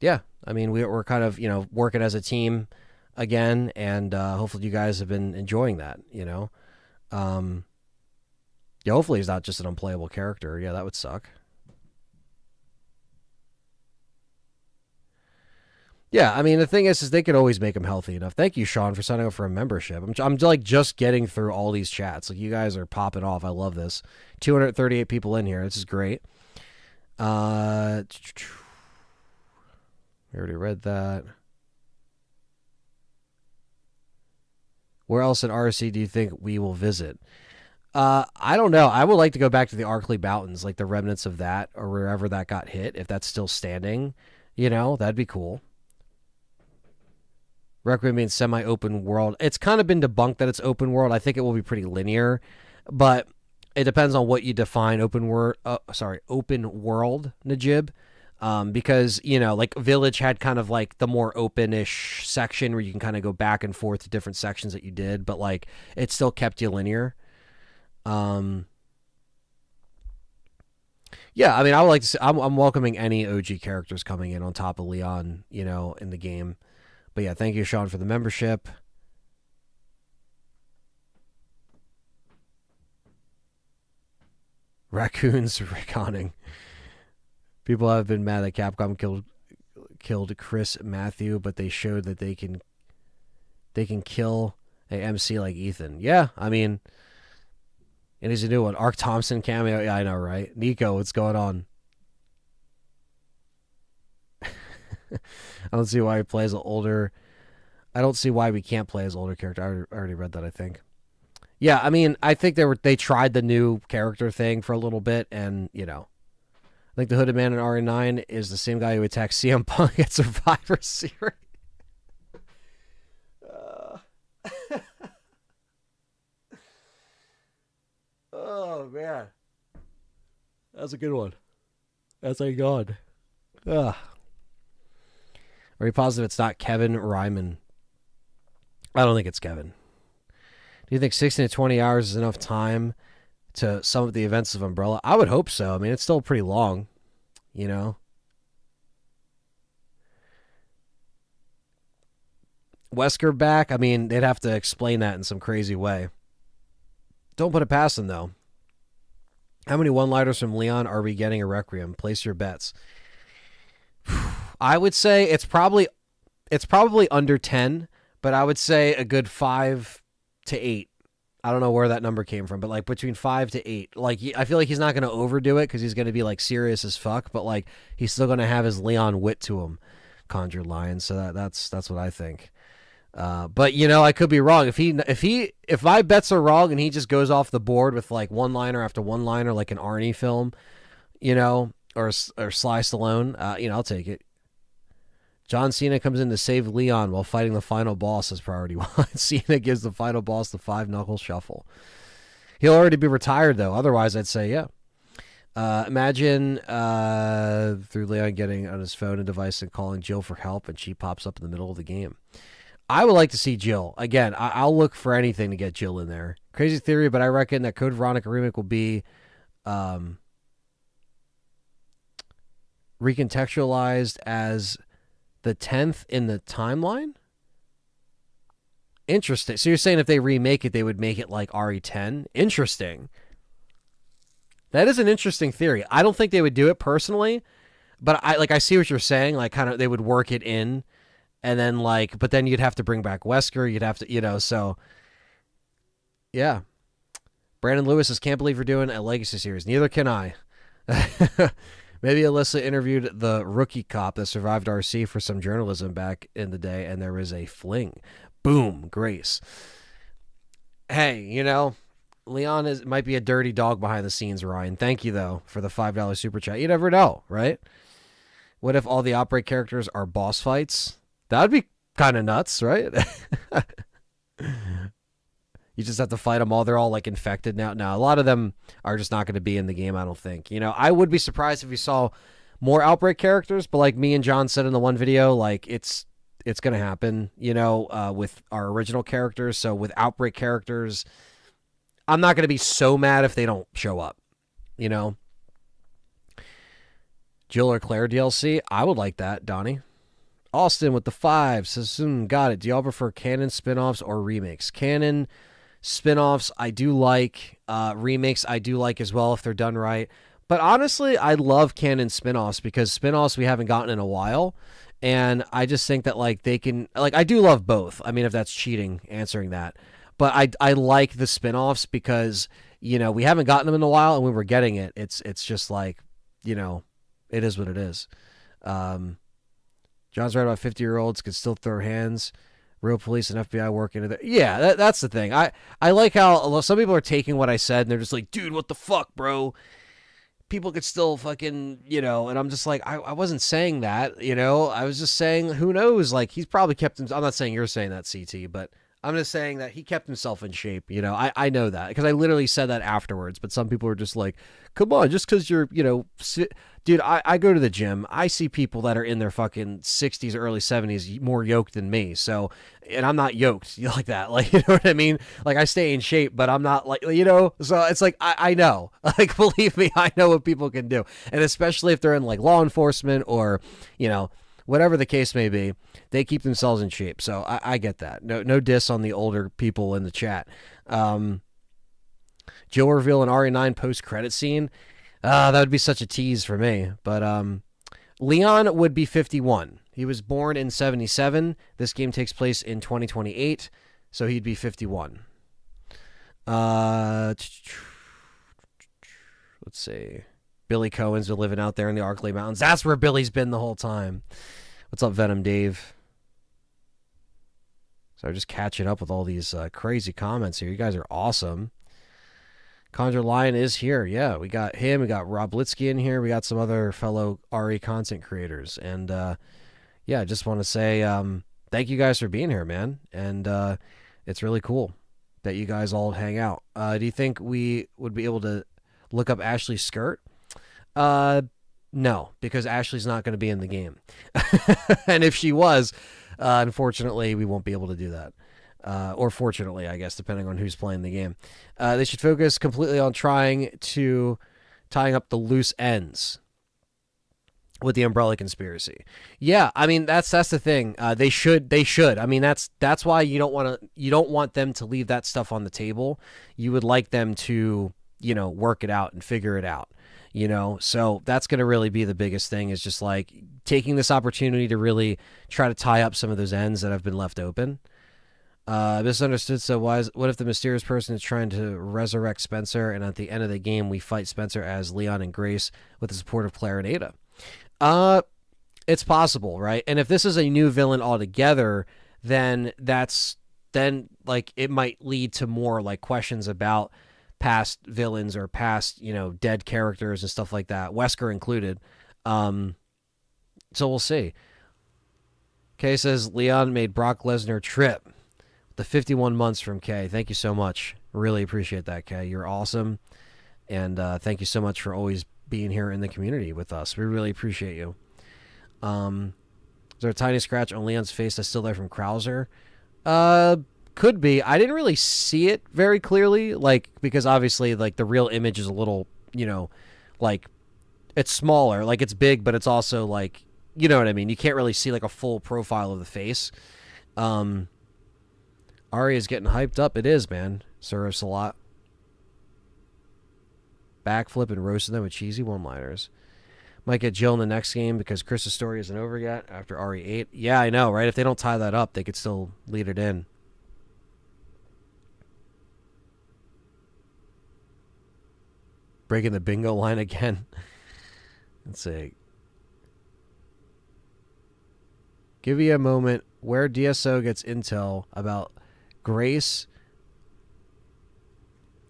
yeah, I mean, we're kind of, you know, working as a team again, and hopefully you guys have been enjoying that, you know? Yeah, hopefully he's not just an unplayable character. Yeah, that would suck. Yeah, I mean, the thing is they could always make him healthy enough. Thank you, Sean, for signing up for a membership. I'm like just getting through all these chats. Like, you guys are popping off. I love this. 238 people in here. This is great. We already read that. Where else in RC do you think we will visit? I don't know. I would like to go back to the Arkley Mountains, like the remnants of that, or wherever that got hit, if that's still standing. You know, that'd be cool. Requiem means semi-open world. It's kind of been debunked that it's open world. I think it will be pretty linear, but it depends on what you define open world, Najib. Because, you know, like Village had kind of like the more open-ish section where you can kind of go back and forth to different sections that you did, but like it still kept you linear. Um, yeah, I mean, I would like to see, I'm welcoming any OG characters coming in on top of Leon, in the game. But yeah, thank you, Sean, for the membership. Raccoons reconning. People have been mad that Capcom killed Chris Matthew, but they showed that they can kill a MC like Ethan. Yeah, I mean, it is a new one. Ark Thompson cameo. Yeah, I know, right? Nico, what's going on? I don't see why he plays an older. I don't see why we can't play as older character. I already read that, I think. Yeah, I mean, I think they tried the new character thing for a little bit, and I think the Hooded Man in RE9 is the same guy who attacked CM Punk at Survivor Series. Oh man, that's a good one. That's a god. Ugh. Are you positive it's not Kevin Ryman? I don't think it's Kevin. Do you think 16 to 20 hours is enough time to sum up the events of Umbrella? I would hope so. I mean, it's still pretty long, Wesker back, I mean, they'd have to explain that in some crazy way. Don't put it past them, though. How many one-liners from Leon are we getting a Requiem? Place your bets. I would say it's probably under 10, but I would say a good 5 to 8. I don't know where that number came from, but like between 5 to 8. Like, I feel like he's not going to overdo it because he's going to be like serious as fuck, but like he's still going to have his Leon wit to him, Conjured Lion. So that's what I think. But I could be wrong. If my bets are wrong and he just goes off the board with like one-liner after one-liner, like an Arnie film, or Sly Stallone, I'll take it. John Cena comes in to save Leon while fighting the final boss as priority one. Cena gives the final boss the 5-knuckle shuffle. He'll already be retired, though. Otherwise, I'd say, yeah. Imagine through Leon getting on his phone and device and calling Jill for help, and she pops up in the middle of the game. I would like to see Jill. Again, I'll look for anything to get Jill in there. Crazy theory, but I reckon that Code Veronica remake will be recontextualized as the 10th in the timeline? Interesting. So you're saying if they remake it, they would make it like RE10? Interesting. That is an interesting theory. I don't think they would do it personally, but I see what you're saying. Like, kind of, they would work it in, and then but then you'd have to bring back Wesker. You'd have to, so yeah. Brandon Lewis says, can't believe you're doing a Legacy series. Neither can I. Maybe Alyssa interviewed the rookie cop that survived RC for some journalism back in the day, and there was a fling. Boom, Grace. Hey, Leon might be a dirty dog behind the scenes, Ryan. Thank you, though, for the $5 super chat. You never know, right? What if all the Outbreak characters are boss fights? That would be kind of nuts, right? You just have to fight them all. They're all like infected now. Now, a lot of them are just not going to be in the game, I don't think. I would be surprised if we saw more Outbreak characters, but like me and John said in the one video, like it's going to happen, with our original characters. So with Outbreak characters, I'm not going to be so mad if they don't show up, Jill or Claire DLC, I would like that, Donnie. Austin with the 5 says, got it. Do y'all prefer canon spinoffs or remakes? Canon spinoffs, I do like. Remakes, I do like as well if they're done right. But honestly, I love canon spinoffs because spinoffs we haven't gotten in a while. And I just think that they can, I do love both. I mean, if that's cheating, answering that. But I like the spinoffs because, we haven't gotten them in a while, and when we're getting it, it's just it is what it is. John's right about 50-year-olds can still throw hands. Real police and FBI work into there. Yeah, that's the thing. I like how some people are taking what I said and they're just like, dude, what the fuck, bro? People could still fucking, and I'm just like, I wasn't saying that, I was just saying, who knows? Like, he's probably kept him. I'm not saying you're saying that, CT, but I'm just saying that he kept himself in shape. I know that because I literally said that afterwards. But some people are just like, come on, just because you're, dude, I go to the gym. I see people that are in their fucking 60s, early 70s more yoked than me. So, and I'm not yoked like that. Like, you know what I mean? Like, I stay in shape, but I'm not like, so it's like, I know. Like, believe me, I know what people can do. And especially if they're in like law enforcement or, whatever the case may be, they keep themselves in shape. So I get that. No diss on the older people in the chat. Joe reveal an RE9 post-credit scene. That would be such a tease for me. But Leon would be 51. He was born in 77. This game takes place in 2028, so he'd be 51. Let's see. Billy Cohen's been living out there in the Arklay Mountains. That's where Billy's been the whole time. What's up, Venom Dave? So I'm just catching up with all these crazy comments here. You guys are awesome. Conjure Lion is here. Yeah, we got him. We got Rob Litsky in here. We got some other fellow RE content creators. And, I just want to say thank you guys for being here, man. And it's really cool that you guys all hang out. Do you think we would be able to look up Ashley's skirt? No, because Ashley's not going to be in the game. And if she was, unfortunately, we won't be able to do that. Or fortunately, I guess, depending on who's playing the game. They should focus completely on tying up the loose ends with the Umbrella Conspiracy. Yeah, I mean that's the thing. They should. I mean that's why you don't want them to leave that stuff on the table. You would like them to work it out and figure it out. So that's going to really be the biggest thing, is just like taking this opportunity to really try to tie up some of those ends that have been left open. Misunderstood. So what if the mysterious person is trying to resurrect Spencer, and at the end of the game we fight Spencer as Leon and Grace with the support of Claire and Ada? It's possible, right? And if this is a new villain altogether, then like it might lead to more like questions about past villains or past, dead characters and stuff like that, Wesker included. So we'll see. Kay says Leon made Brock Lesnar trip. The 51 months from Kay. Thank you so much. Really appreciate that, Kay. You're awesome. And thank you so much for always being here in the community with us. We really appreciate you. Is there a tiny scratch on Leon's face that's still there from Krauser? Could be. I didn't really see it very clearly, like, because obviously, like, the real image is a little, like, it's smaller. Like, it's big, but it's also, like, you know what I mean? You can't really see, like, a full profile of the face. Ari is getting hyped up. It is, man. Serves a lot. Backflip and roasting them with cheesy one-liners. Might get Jill in the next game because Chris's story isn't over yet after RE8. Yeah, I know, right? If they don't tie that up, they could still lead it in. Breaking the bingo line again. Let's see. Give you a moment where DSO gets intel about Grace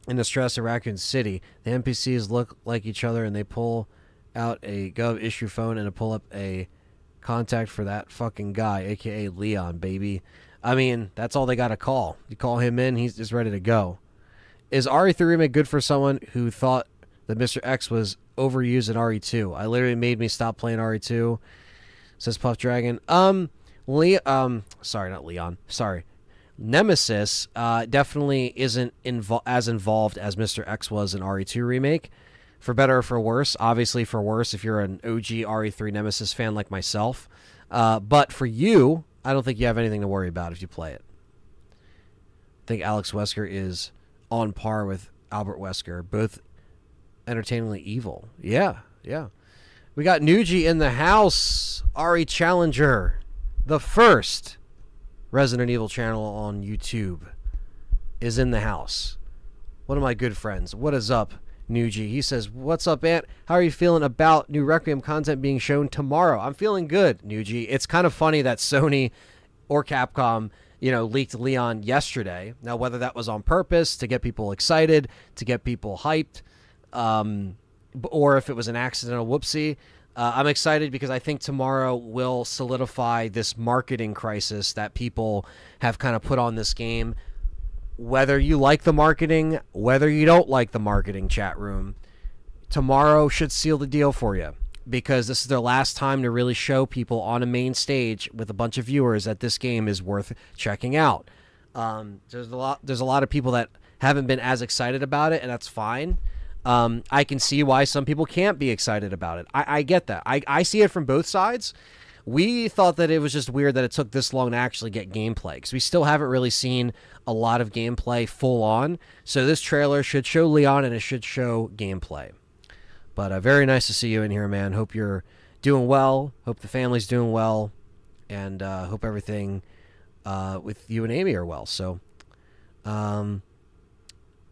in the stress of Raccoon City. The NPCs look like each other and they pull out a Gov issue phone and pull up a contact for that fucking guy, aka Leon, baby. I mean, that's all they got to call. You call him in, he's just ready to go. Is RE3 remake good for someone who thought that Mr. X was overused in RE2? I literally made me stop playing RE2, says Puff Dragon. Sorry, not Leon. Sorry. Nemesis definitely isn't as involved as Mr. X was in RE2 remake. For better or for worse. Obviously for worse if you're an OG RE3 Nemesis fan like myself. But for you, I don't think you have anything to worry about if you play it. I think Alex Wesker is on par with Albert Wesker. Both entertainingly evil. Yeah. We got Nuji in the house. RE Challenger. The first Resident Evil channel on YouTube is in the house. One of my good friends. What is up, Nuji? He says, what's up, Ant? How are you feeling about new Requiem content being shown tomorrow? I'm feeling good, Nuji. It's kind of funny that Sony or Capcom, leaked Leon yesterday. Now, whether that was on purpose to get people excited, to get people hyped, or if it was an accidental whoopsie, I'm excited because I think tomorrow will solidify this marketing crisis that people have kind of put on this game. Whether you like the marketing, whether you don't like the marketing, chat room, tomorrow should seal the deal for you, because this is their last time to really show people on a main stage with a bunch of viewers that this game is worth checking out. There's a lot of people that haven't been as excited about it, and that's fine. I can see why some people can't be excited about it. I get that. I see it from both sides. We thought that it was just weird that it took this long to actually get gameplay, because we still haven't really seen a lot of gameplay full on. So this trailer should show Leon, and it should show gameplay. But very nice to see you in here, man. Hope you're doing well. Hope the family's doing well. And hope everything with you and Amy are well. So, let's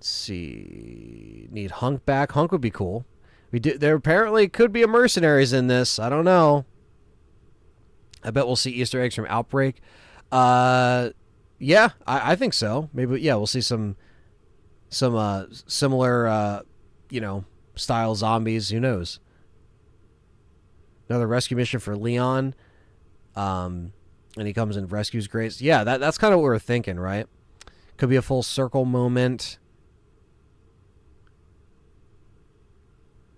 see. Need Hunk back. Hunk would be cool. There apparently could be a mercenaries in this. I don't know. I bet we'll see Easter eggs from Outbreak. Yeah, I think so. Maybe, yeah, we'll see some similar, style zombies. Who knows? Another rescue mission for Leon. And he comes and rescues Grace. Yeah, that's kind of what we're thinking, right? Could be a full circle moment.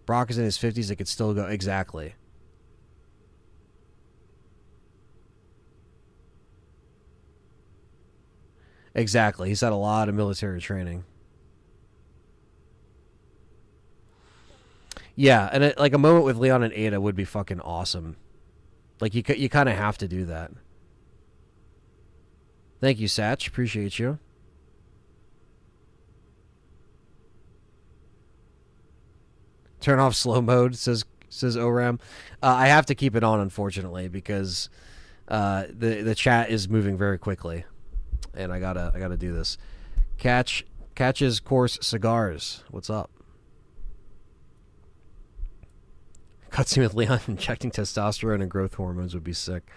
Brock is in his 50s. It could still go. Exactly. Exactly. He's had a lot of military training. Yeah, and like a moment with Leon and Ada would be fucking awesome. Like, you kind of have to do that. Thank you, Satch. Appreciate you. Turn off slow mode, says ORAM. I have to keep it on, unfortunately, because the chat is moving very quickly, and I gotta do this. Catches Course Cigars. What's up? Cutscene with Leon injecting testosterone and growth hormones would be sick.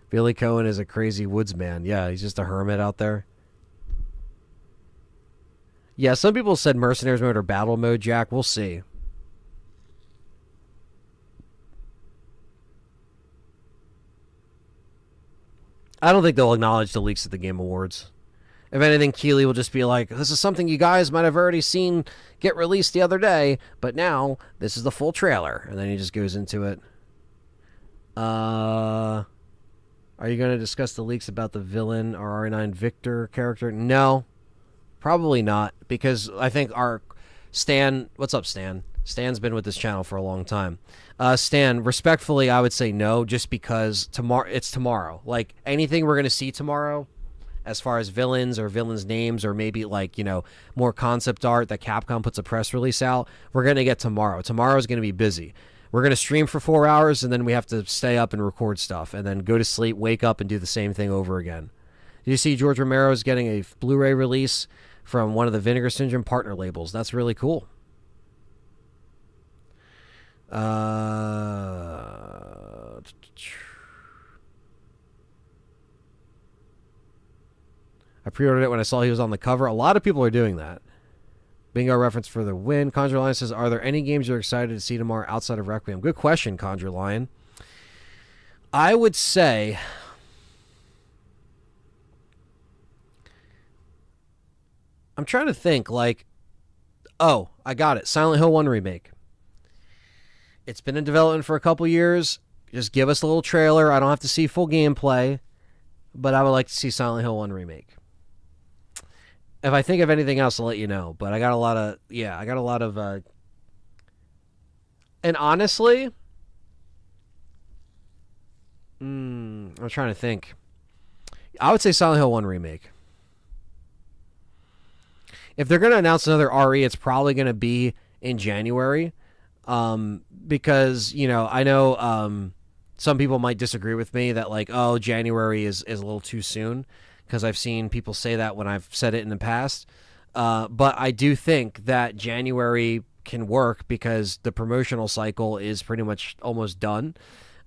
Billy Cohen is a crazy woodsman. Yeah, he's just a hermit out there. Yeah, some people said mercenaries mode or battle mode, Jack. We'll see. I don't think they'll acknowledge the leaks at the Game Awards. If anything, Keighley will just be like, this is something you guys might have already seen get released the other day, but now this is the full trailer. And then he just goes into it. Are you going to discuss the leaks about the villain or RE9 Victor character? No, probably not, because I think our Stan... What's up, Stan? Stan's been with this channel for a long time. Stan, respectfully, I would say no, just because it's tomorrow. Like, anything we're going to see tomorrow, as far as villains or villains' names, or maybe, like, more concept art that Capcom puts a press release out, we're going to get tomorrow. Tomorrow's going to be busy. We're going to stream for 4 hours, and then we have to stay up and record stuff, and then go to sleep, wake up, and do the same thing over again. Did you see George Romero's getting a Blu-ray release from one of the Vinegar Syndrome partner labels? That's really cool. I pre-ordered it when I saw he was on the cover. A lot of people are doing that. Bingo reference for the win. Conjure Lion says, are there any games you're excited to see tomorrow outside of Requiem? Good question, Conjure Lion. I would say... I'm trying to think, like... Oh, I got it. Silent Hill 1 remake. It's been in development for a couple years. Just give us a little trailer. I don't have to see full gameplay. But I would like to see Silent Hill 1 remake. If I think of anything else, I'll let you know. But I got a lot of... Yeah, I got a lot of... And honestly... I'm trying to think. I would say Silent Hill 1 remake. If they're going to announce another RE, it's probably going to be in January. Because, I know some people might disagree with me that, like, oh, January is a little too soon, because I've seen people say that when I've said it in the past. But I do think that January can work because the promotional cycle is pretty much almost done.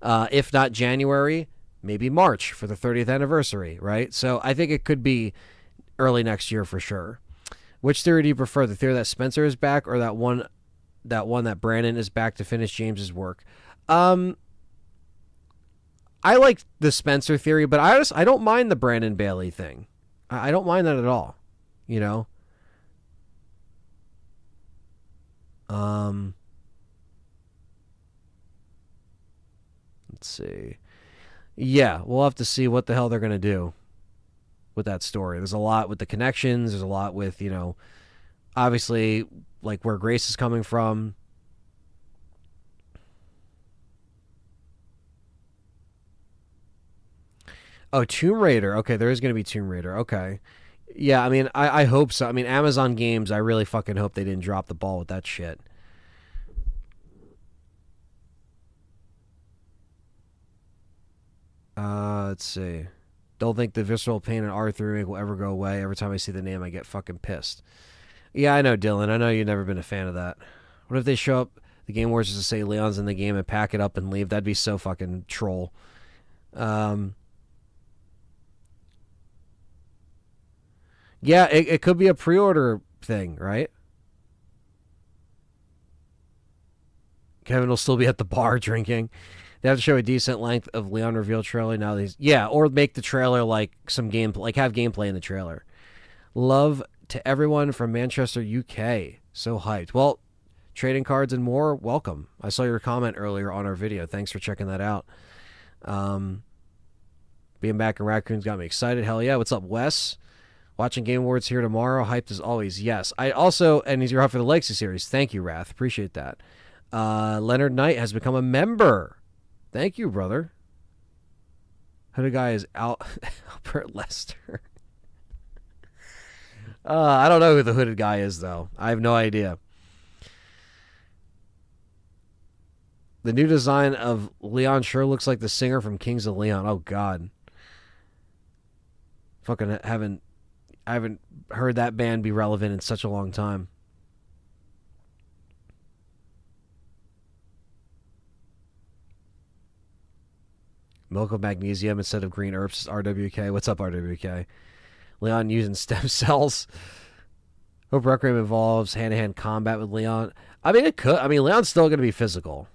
If not January, maybe March for the 30th anniversary, right? So I think it could be early next year for sure. Which theory do you prefer? The theory that Spencer is back, or that one that Brandon is back to finish James's work? Um, I like the Spencer theory, but I don't mind the Brandon Bailey thing. I don't mind that at all. You know. Um, let's see. Yeah, we'll have to see what the hell they're gonna do with that story. There's a lot with the connections. There's a lot with obviously like where Grace is coming from. Oh, Tomb Raider. Okay, there is going to be Tomb Raider. Okay. Yeah, I mean, I hope so. I mean, Amazon Games, I really fucking hope they didn't drop the ball with that shit. Let's see. Don't think the visceral pain in R3 remake will ever go away. Every time I see the name, I get fucking pissed. Yeah, I know, Dylan. I know you've never been a fan of that. What if they show up, the Game Wars, just to say Leon's in the game and pack it up and leave? That'd be so fucking troll. Um, yeah, it could be a pre-order thing, right? Kevin will still be at the bar drinking. They have to show a decent length of Leon reveal trailer now. Or make the trailer like some gameplay, like have gameplay in the trailer. Love to everyone from Manchester, UK. So hyped. Well, trading cards and more, welcome. I saw your comment earlier on our video. Thanks for checking that out. Being back in Raccoons got me excited. Hell yeah. What's up, Wes? Watching Game Awards here tomorrow. Hyped as always. Yes. I also, and he's your hype for the Legacy series. Thank you, Wrath. Appreciate that. Leonard Knight has become a member. Thank you, brother. Hooded guy is Albert Lester. I don't know who the hooded guy is, though. I have no idea. The new design of Leon sure looks like the singer from Kings of Leon. Oh, God. Fucking I haven't heard that band be relevant in such a long time. Milk of magnesium instead of green herbs. RWK. What's up, RWK? Leon using stem cells. Hope Requiem involves hand-to-hand combat with Leon. I mean, it could. I mean, Leon's still going to be physical.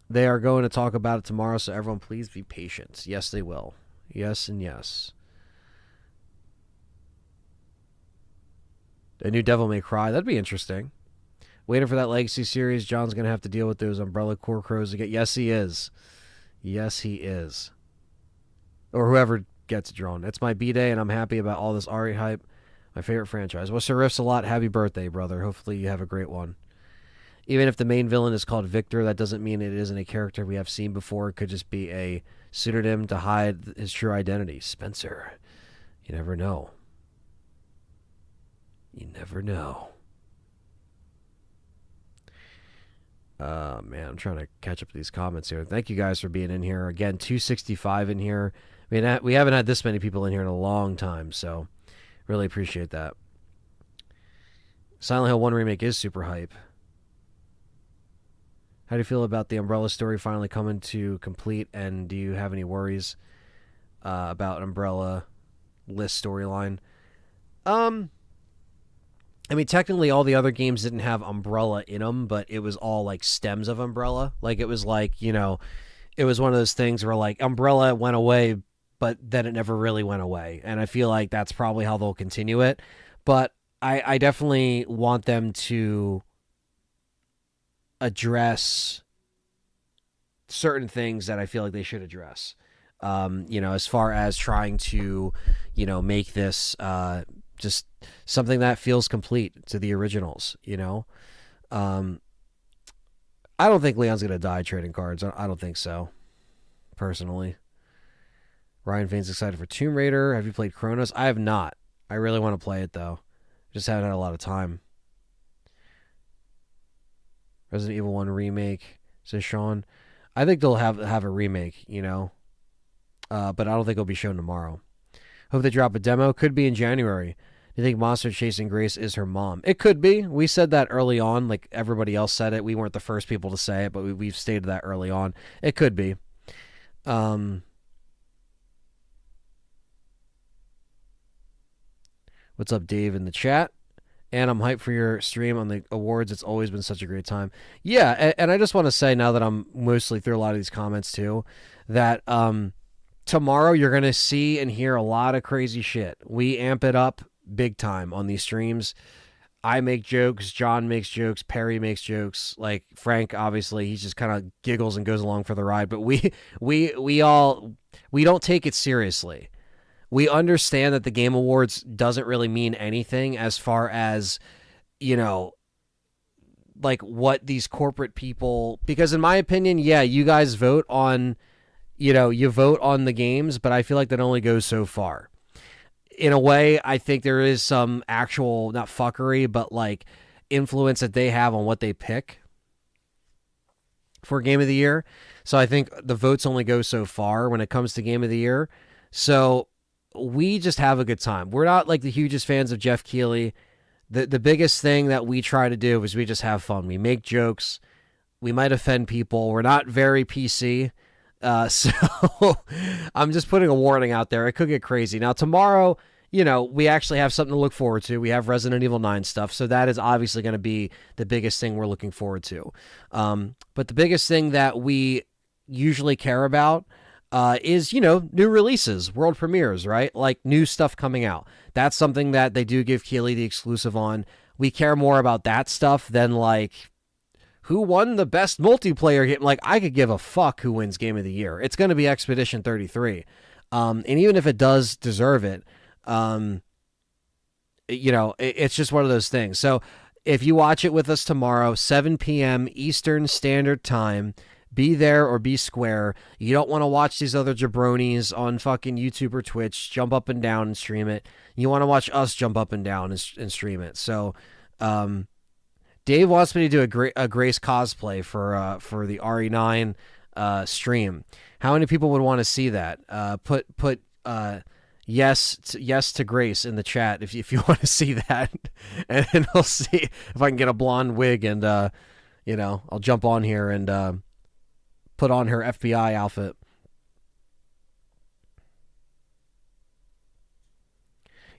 They are going to talk about it tomorrow, so everyone please be patient. Yes, they will. Yes and yes. A new Devil May Cry. That'd be interesting. Waiting for that Legacy series. John's going to have to deal with those Umbrella Core Crows again. Yes, he is. Yes, he is. Or whoever gets drawn. It's my B-Day, and I'm happy about all this Ari hype. My favorite franchise. Well, Sir Riffs a lot. Happy birthday, brother. Hopefully you have a great one. Even if the main villain is called Victor, that doesn't mean it isn't a character we have seen before. It could just be a pseudonym to hide his true identity. Spencer. You never know. You never know. Man, I'm trying to catch up to these comments here. Thank you guys for being in here. Again, 265 in here. I mean, we haven't had this many people in here in a long time, so really appreciate that. Silent Hill 1 Remake is super hype. How do you feel about the Umbrella story finally coming to complete, and do you have any worries about Umbrella list storyline? I mean, technically, all the other games didn't have Umbrella in them, but it was all like stems of Umbrella. Like it was like it was one of those things where like Umbrella went away, but then it never really went away. And I feel like that's probably how they'll continue it. But I definitely want them to address certain things that I feel like they should address. As far as trying to, make this just something that feels complete to the originals, I don't think Leon's going to die trading cards. I don't think so, personally. Ryan Fain's excited for Tomb Raider. Have you played Chronos? I have not. I really want to play it, though. Just haven't had a lot of time. Resident Evil 1 remake, says Sean. I think they'll have a remake, but I don't think it'll be shown tomorrow. Hope they drop a demo. Could be in January. Do you think Monster Chasing Grace is her mom? It could be. We said that early on, like everybody else said it. We weren't the first people to say it, but we've stated that early on. It could be. What's up, Dave, in the chat? And I'm hyped for your stream on the awards. It's always been such a great time. Yeah, and I just want to say now that I'm mostly through a lot of these comments too, that tomorrow you're going to see and hear a lot of crazy shit. We amp it up big time on these streams. I make jokes, John makes jokes, Perry makes jokes. Like Frank, obviously, he just kind of giggles and goes along for the ride. But we all we don't take it seriously. We understand that the Game Awards doesn't really mean anything as far as, you know, like what these corporate people, because in my opinion, yeah, you guys vote on, you vote on the games, but I feel like that only goes so far. In a way, I think there is some actual, not fuckery, but like influence that they have on what they pick for Game of the Year. So I think the votes only go so far when it comes to Game of the Year. So we just have a good time. We're not like the hugest fans of Jeff Keighley. The biggest thing that we try to do is we just have fun. We make jokes. We might offend people. We're not very PC. So I'm just putting a warning out there. It could get crazy. Now, tomorrow, we actually have something to look forward to. We have Resident Evil 9 stuff. So that is obviously going to be the biggest thing we're looking forward to. But the biggest thing that we usually care about is, new releases, world premieres, right? Like new stuff coming out. That's something that they do give Keighley the exclusive on. We care more about that stuff than like who won the best multiplayer game. Like I could give a fuck who wins Game of the Year. It's going to be Expedition 33. And even if it does deserve it, it's just one of those things. So if you watch it with us tomorrow, 7 p.m. Eastern Standard Time, be there or be square. You don't want to watch these other jabronis on fucking YouTube or Twitch jump up and down and stream it. You want to watch us jump up and down and stream it. So, Dave wants me to do a Grace cosplay for the RE9 stream. How many people would want to see that? Put yes to Grace in the chat if you want to see that, and then I'll see if I can get a blonde wig and I'll jump on here and put on her FBI outfit.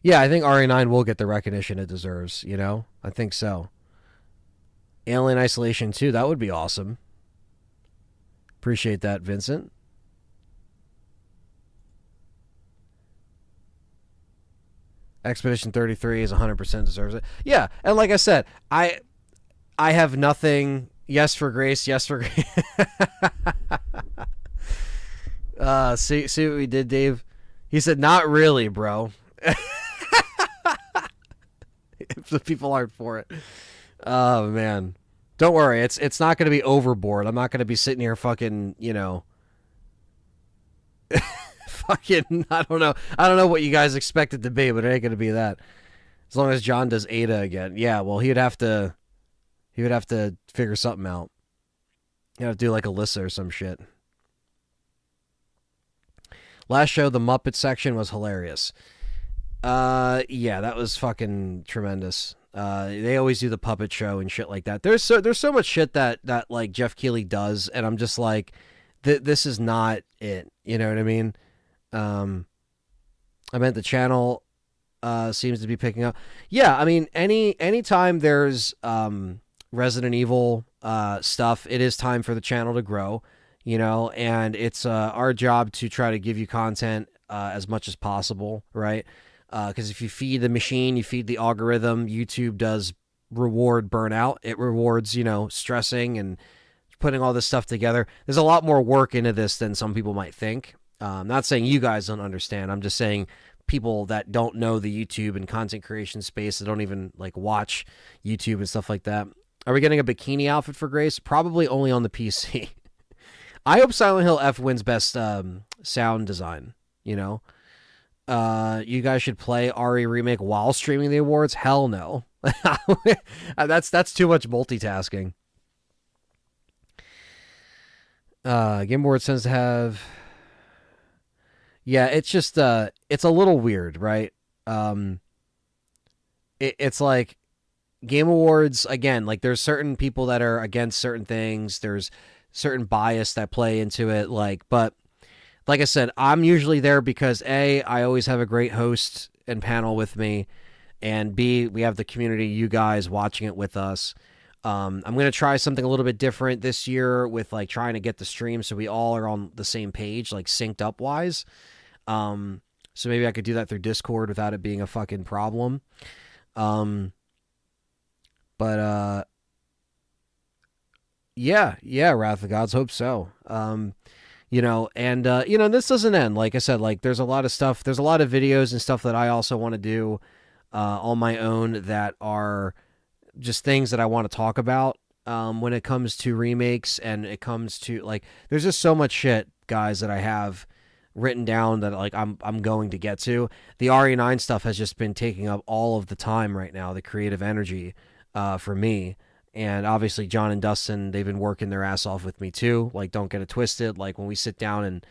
Yeah, I think RE9 will get the recognition it deserves, I think so. Alien Isolation 2, that would be awesome. Appreciate that, Vincent. Expedition 33 is 100% deserves it. Yeah, and like I said, I have nothing. Yes for Grace, yes for Grace. See what we did, Dave? He said, not really, bro. If the people aren't for it. Oh, man. Don't worry. It's not going to be overboard. I'm not going to be sitting here fucking, fucking, I don't know. I don't know what you guys expect it to be, but it ain't going to be that. As long as John does Ada again. Yeah, well, he would have to figure something out. He'd have to do like Alyssa or some shit. Last show, the Muppet section was hilarious. Yeah, that was fucking tremendous. They always do the puppet show and shit like that. There's so much shit that like Jeff Keighley does, and I'm just like, this is not it. You know what I mean? I meant the channel seems to be picking up. Yeah, I mean, anytime there's Resident Evil stuff, it is time for the channel to grow, and it's our job to try to give you content as much as possible, right? Because if you feed the machine, you feed the algorithm. YouTube does reward burnout. It rewards, stressing and putting all this stuff together. There's a lot more work into this than some people might think. I'm not saying you guys don't understand. I'm just saying people that don't know the YouTube and content creation space, that don't even like watch YouTube and stuff like that. Are we getting a bikini outfit for Grace? Probably only on the PC. I hope Silent Hill F wins best sound design, you guys should play RE Remake while streaming the awards? Hell no. That's too much multitasking. Game Awards tends to have... Yeah, it's just... it's a little weird, right? It's like... Game Awards, again, like there's certain people that are against certain things. There's certain bias that play into it, but like I said, I'm usually there because I always have a great host and panel with me, and B, we have the community, you guys watching it with us. I'm going to try something a little bit different this year with like trying to get the stream so we all are on the same page, like synced up wise. So maybe I could do that through Discord without it being a fucking problem. But yeah, Wrath of the Gods, hope so. You know, and you know, this doesn't end. Like I said, like there's a lot of stuff, there's a lot of videos and stuff that I also want to do on my own that are just things that I want to talk about when it comes to remakes, and it comes to like there's just so much shit, guys, that I have written down that like I'm going to get to. The RE9 stuff has just been taking up all of the time right now, the creative energy for me. And obviously John and Dustin, they've been working their ass off with me too. Like, don't get it twisted. Like when we sit down and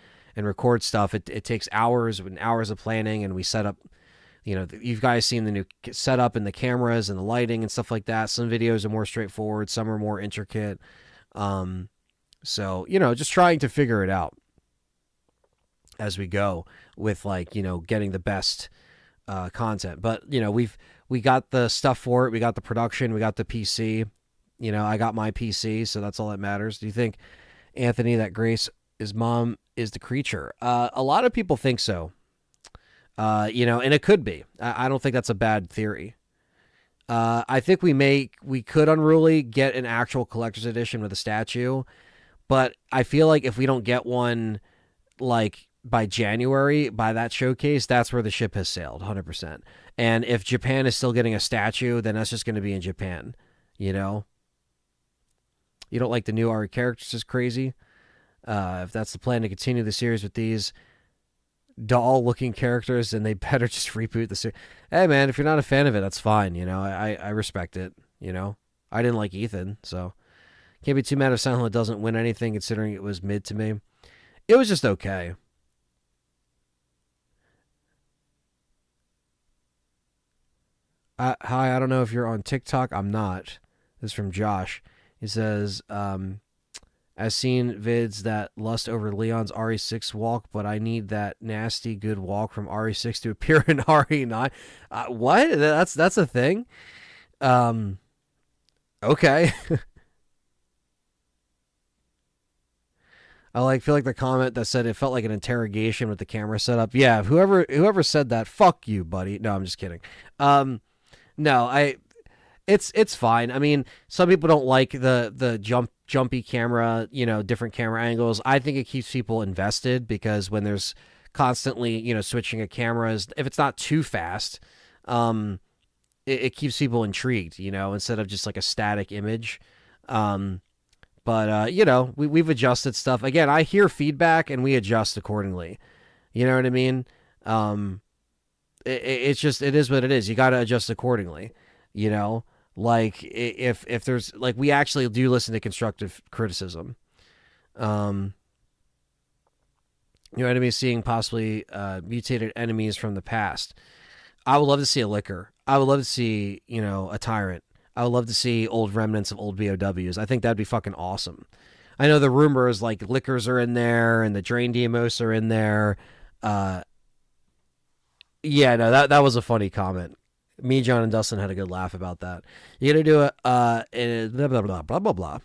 record stuff, it takes hours and hours of planning, and we set up, you know, you've guys seen the new setup and the cameras and the lighting and stuff like that. Some videos are more straightforward, some are more intricate. So, you know, just trying to figure it out as we go with, like, you know, getting the best content. But, you know, we got the stuff for it. We got the production. We got the PC. You know, I got my PC, so that's all that matters. Do you think, Anthony, that Grace, his mom, is the creature? A lot of people think so. You know, and it could be. I don't think that's a bad theory. I think we could Unruly get an actual collector's edition with a statue, but I feel like if we don't get one, like, by January, by that showcase, that's where the ship has sailed, 100%. And if Japan is still getting a statue, then that's just going to be in Japan, you know? You don't like the new RE characters is crazy. If that's the plan to continue the series with these doll-looking characters, then they better just reboot the series. Hey, man, if you're not a fan of it, that's fine, you know? I respect it, you know? I didn't like Ethan, so can't be too mad if Silent Hill doesn't win anything, considering it was mid to me. It was just okay. Hi, I don't know if you're on TikTok. I'm not. This is from Josh. He says, I've seen vids that lust over Leon's RE6 walk, but I need that nasty good walk from RE6 to appear in RE9. What? That's a thing? Okay. I feel like the comment that said it felt like an interrogation with the camera setup. Yeah, whoever said that, fuck you, buddy. No, I'm just kidding. No, it's fine. I mean, some people don't like the jumpy camera, you know, different camera angles. I think it keeps people invested, because when there's constantly, you know, switching of cameras, if it's not too fast, it keeps people intrigued, you know, instead of just like a static image. But you know, we've adjusted stuff. Again, I hear feedback and we adjust accordingly. You know what I mean? It's just, it is what it is. You got to adjust accordingly, you know? Like, if there's, like, we actually do listen to constructive criticism. You know what I mean? Seeing possibly mutated enemies from the past. I would love to see a Licker. I would love to see, you know, a Tyrant. I would love to see old remnants of old BOWs. I think that'd be fucking awesome. I know the rumors, like, Lickers are in there and the Drain Deimos are in there. Yeah, no, that was a funny comment. Me, John, and Dustin had a good laugh about that. You're gonna do blah blah blah blah blah blah.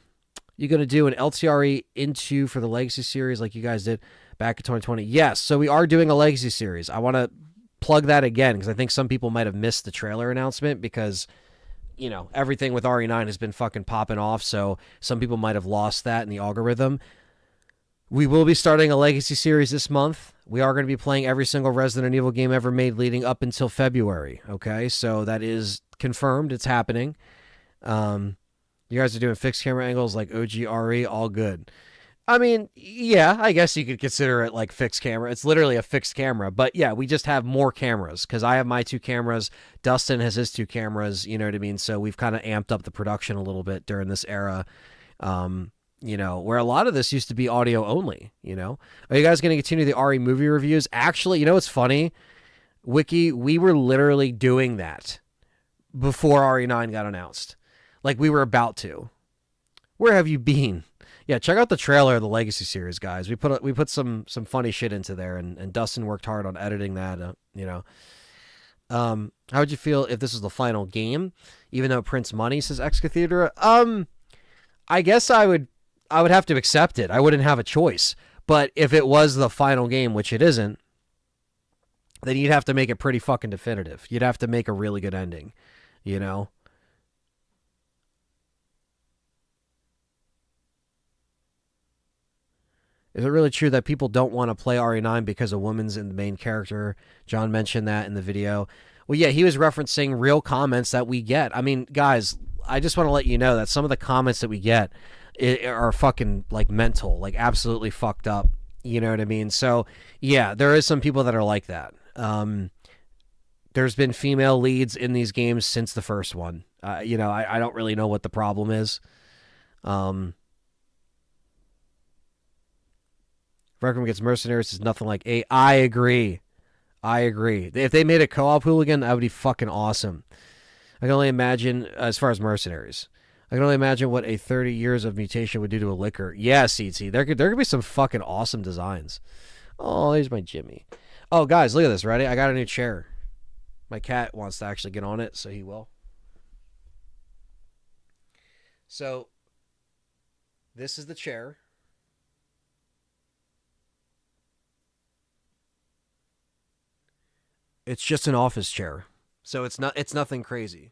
You're gonna do an LTRE into for the Legacy series like you guys did back in 2020. Yes, so we are doing a Legacy series. I want to plug that again because I think some people might have missed the trailer announcement because, you know, everything with RE9 has been fucking popping off. So some people might have lost that in the algorithm. We will be starting a Legacy series this month. We are going to be playing every single Resident Evil game ever made leading up until February. Okay, so that is confirmed. It's happening. You guys are doing fixed camera angles like OGRE, all good. I mean, yeah, I guess you could consider it like fixed camera. It's literally a fixed camera. But yeah, we just have more cameras because I have my 2 cameras. Dustin has his 2 cameras. You know what I mean? So we've kind of amped up the production a little bit during this era. You know, where a lot of this used to be audio only, you know. Are you guys going to continue the RE movie reviews? Actually, you know what's funny? Wiki, we were literally doing that before RE9 got announced. Like, we were about to. Where have you been? Yeah, check out the trailer of the Legacy series, guys. We put some funny shit into there, and Dustin worked hard on editing that, you know. How would you feel if this was the final game, even though it prints money? Says Ex Cathedra. I guess I would have to accept it. I wouldn't have a choice. But if it was the final game, which it isn't, then you'd have to make it pretty fucking definitive. You'd have to make a really good ending, you know? Is it really true that people don't want to play RE9 because a woman's in the main character? John mentioned that in the video. Well, yeah, he was referencing real comments that we get. I mean, guys, I just want to let you know that some of the comments that we get are fucking like mental, like absolutely fucked up. You know what I mean? So, yeah, there is some people that are like that. There's been female leads in these games since the first one. I don't really know what the problem is. Requiem against Mercenaries is nothing like A. I agree. If they made a co-op hooligan, that would be fucking awesome. I can only imagine, as far as Mercenaries, I can only imagine what a 30 years of mutation would do to a liquor. Yeah, CT. There could be some fucking awesome designs. Oh, there's my Jimmy. Oh, guys, look at this. Ready? I got a new chair. My cat wants to actually get on it, so he will. So, this is the chair. It's just an office chair. So it's nothing crazy.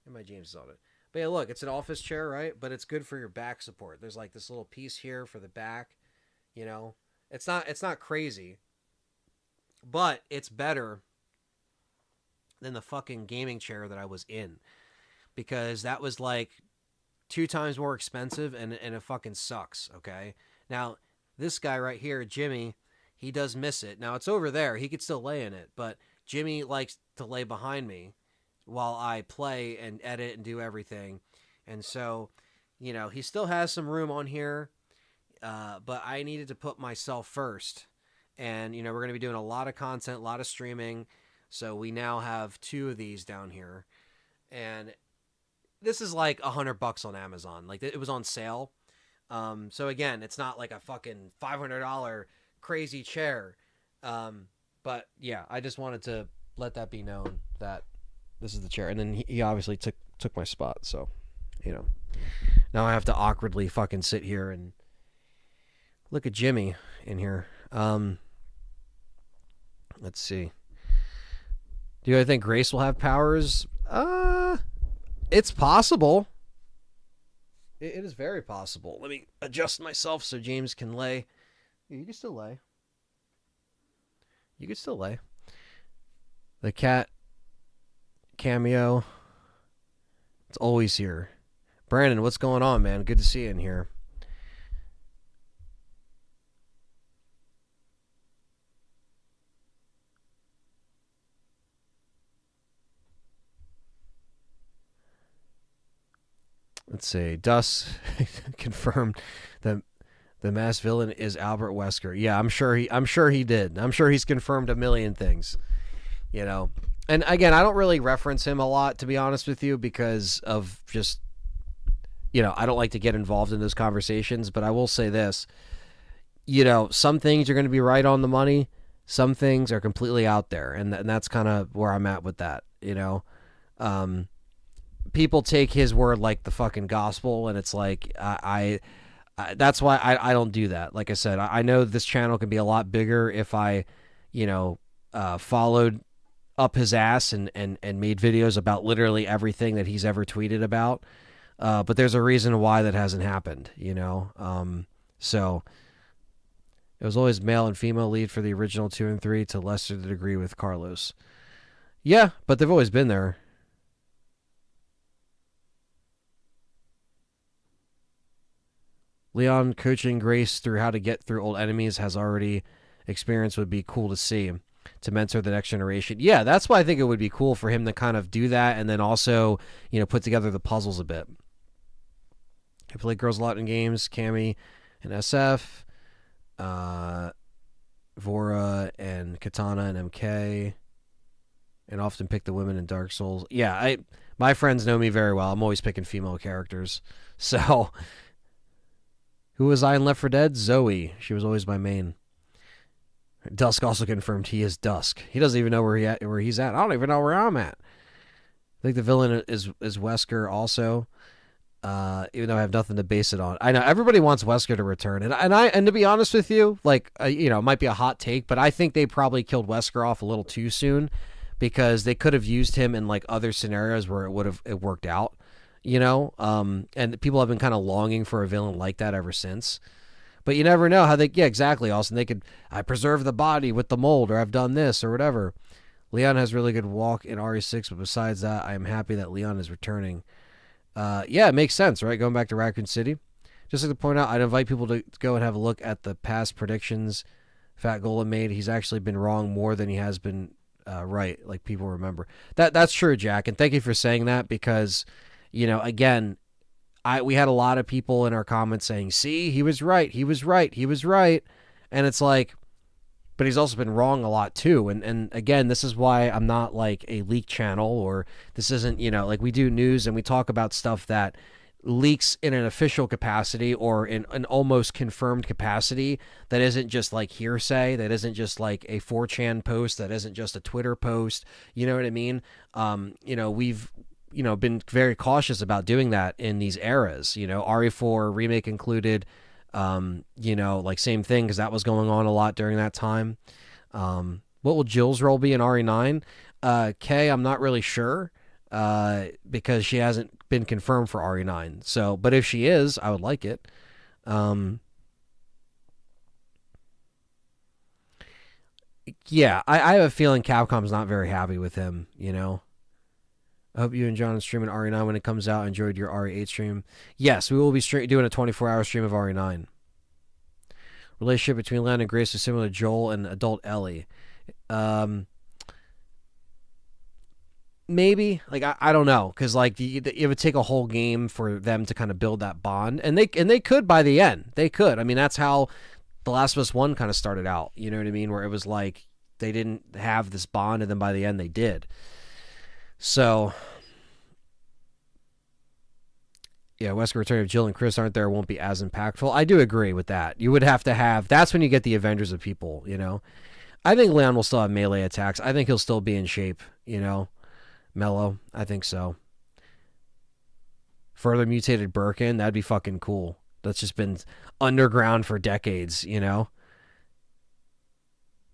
And my James is on it. But yeah, look, it's an office chair, right? But it's good for your back support. There's like this little piece here for the back, you know. It's not crazy. But it's better than the fucking gaming chair that I was in. Because that was like 2 times more expensive and it fucking sucks, okay? Now, this guy right here, Jimmy, he does miss it. Now, it's over there. He could still lay in it, but Jimmy likes to lay behind me while I play and edit and do everything. And so, he still has some room on here, but I needed to put myself first. And, we're going to be doing a lot of content, a lot of streaming. So we now have 2 of these down here. And this is like $100 on Amazon. Like, it was on sale. So again, it's not like a fucking $500 crazy chair. But yeah, I just wanted to let that be known that this is the chair. And then he obviously took my spot. So, now I have to awkwardly fucking sit here and look at Jimmy in here. Let's see. Do I think Grace will have powers? It's possible. It is very possible. Let me adjust myself so James can lay. You can still lay. The cat cameo. It's always here. Brandon, what's going on, man? Good to see you in here. Let's see. Dust confirmed that the mass villain is Albert Wesker. Yeah, I'm sure he did. I'm sure he's confirmed a million things. And again, I don't really reference him a lot, to be honest with you, because of just, I don't like to get involved in those conversations. But I will say this, some things are going to be right on the money. Some things are completely out there, and that's kind of where I'm at with that. People take his word like the fucking gospel, and it's like I that's why I don't do that. Like I said, I know this channel can be a lot bigger if I, followed up his ass and made videos about literally everything that he's ever tweeted about. But there's a reason why that hasn't happened, So it was always male and female lead for the original 2 and 3 to lesser degree with Carlos. Yeah, but they've always been there. Leon coaching Grace through how to get through old enemies has already experienced would be cool to see, to mentor the next generation. Yeah, that's why I think it would be cool for him to kind of do that and then also, put together the puzzles a bit. I play girls a lot in games, Cammy and SF, Vora and Katana and MK, and often pick the women in Dark Souls. Yeah, my friends know me very well. I'm always picking female characters. So... Who was I in Left 4 Dead? Zoe. She was always my main. Dusk also confirmed he is Dusk. He doesn't even know where he's at. I don't even know where I'm at. I think the villain is Wesker also. Even though I have nothing to base it on. I know everybody wants Wesker to return, and to be honest with you, like it might be a hot take, but I think they probably killed Wesker off a little too soon because they could have used him in like other scenarios where it worked out, and people have been kind of longing for a villain like that ever since. But you never know how exactly, Austin. I preserve the body with the mold, or I've done this, or whatever. Leon has really good walk in RE6, but besides that, I am happy that Leon is returning. Yeah, it makes sense, right? Going back to Raccoon City. Just like to point out, I'd invite people to go and have a look at the past predictions Fat Golem made. He's actually been wrong more than he has been right, like people remember. That's true, Jack, and thank you for saying that because, again, we had a lot of people in our comments saying, see, he was right, and it's like, but he's also been wrong a lot too. And again, this is why I'm not like a leak channel, or this isn't, like we do news and we talk about stuff that leaks in an official capacity or in an almost confirmed capacity that isn't just like hearsay, that isn't just like a 4chan post, that isn't just a Twitter post. You know what I mean? We've been very cautious about doing that in these eras, RE4 remake included. Like same thing because that was going on a lot during that time. What will Jill's role be in RE9? Kay, I'm not really sure because she hasn't been confirmed for RE9. So, but if she is, I would like it. Yeah, I have a feeling Capcom's not very happy with him, I hope you and John stream in RE9 when it comes out. Enjoyed your RE8 stream. Yes, we will be doing a 24-hour stream of RE9. Relationship between Leon and Grace is similar to Joel and adult Ellie. Maybe, like I don't know, because like it would take a whole game for them to kind of build that bond, and they could by the end. They could. I mean, that's how The Last of Us 1 kind of started out. You know what I mean? Where it was like they didn't have this bond, and then by the end they did. So, yeah, Wesker return if Jill and Chris aren't there won't be as impactful. I do agree with that. You would have to have. That's when you get the Avengers of people. I think Leon will still have melee attacks. I think he'll still be in shape. Mellow. I think so. Further mutated Birkin. That'd be fucking cool. That's just been underground for decades.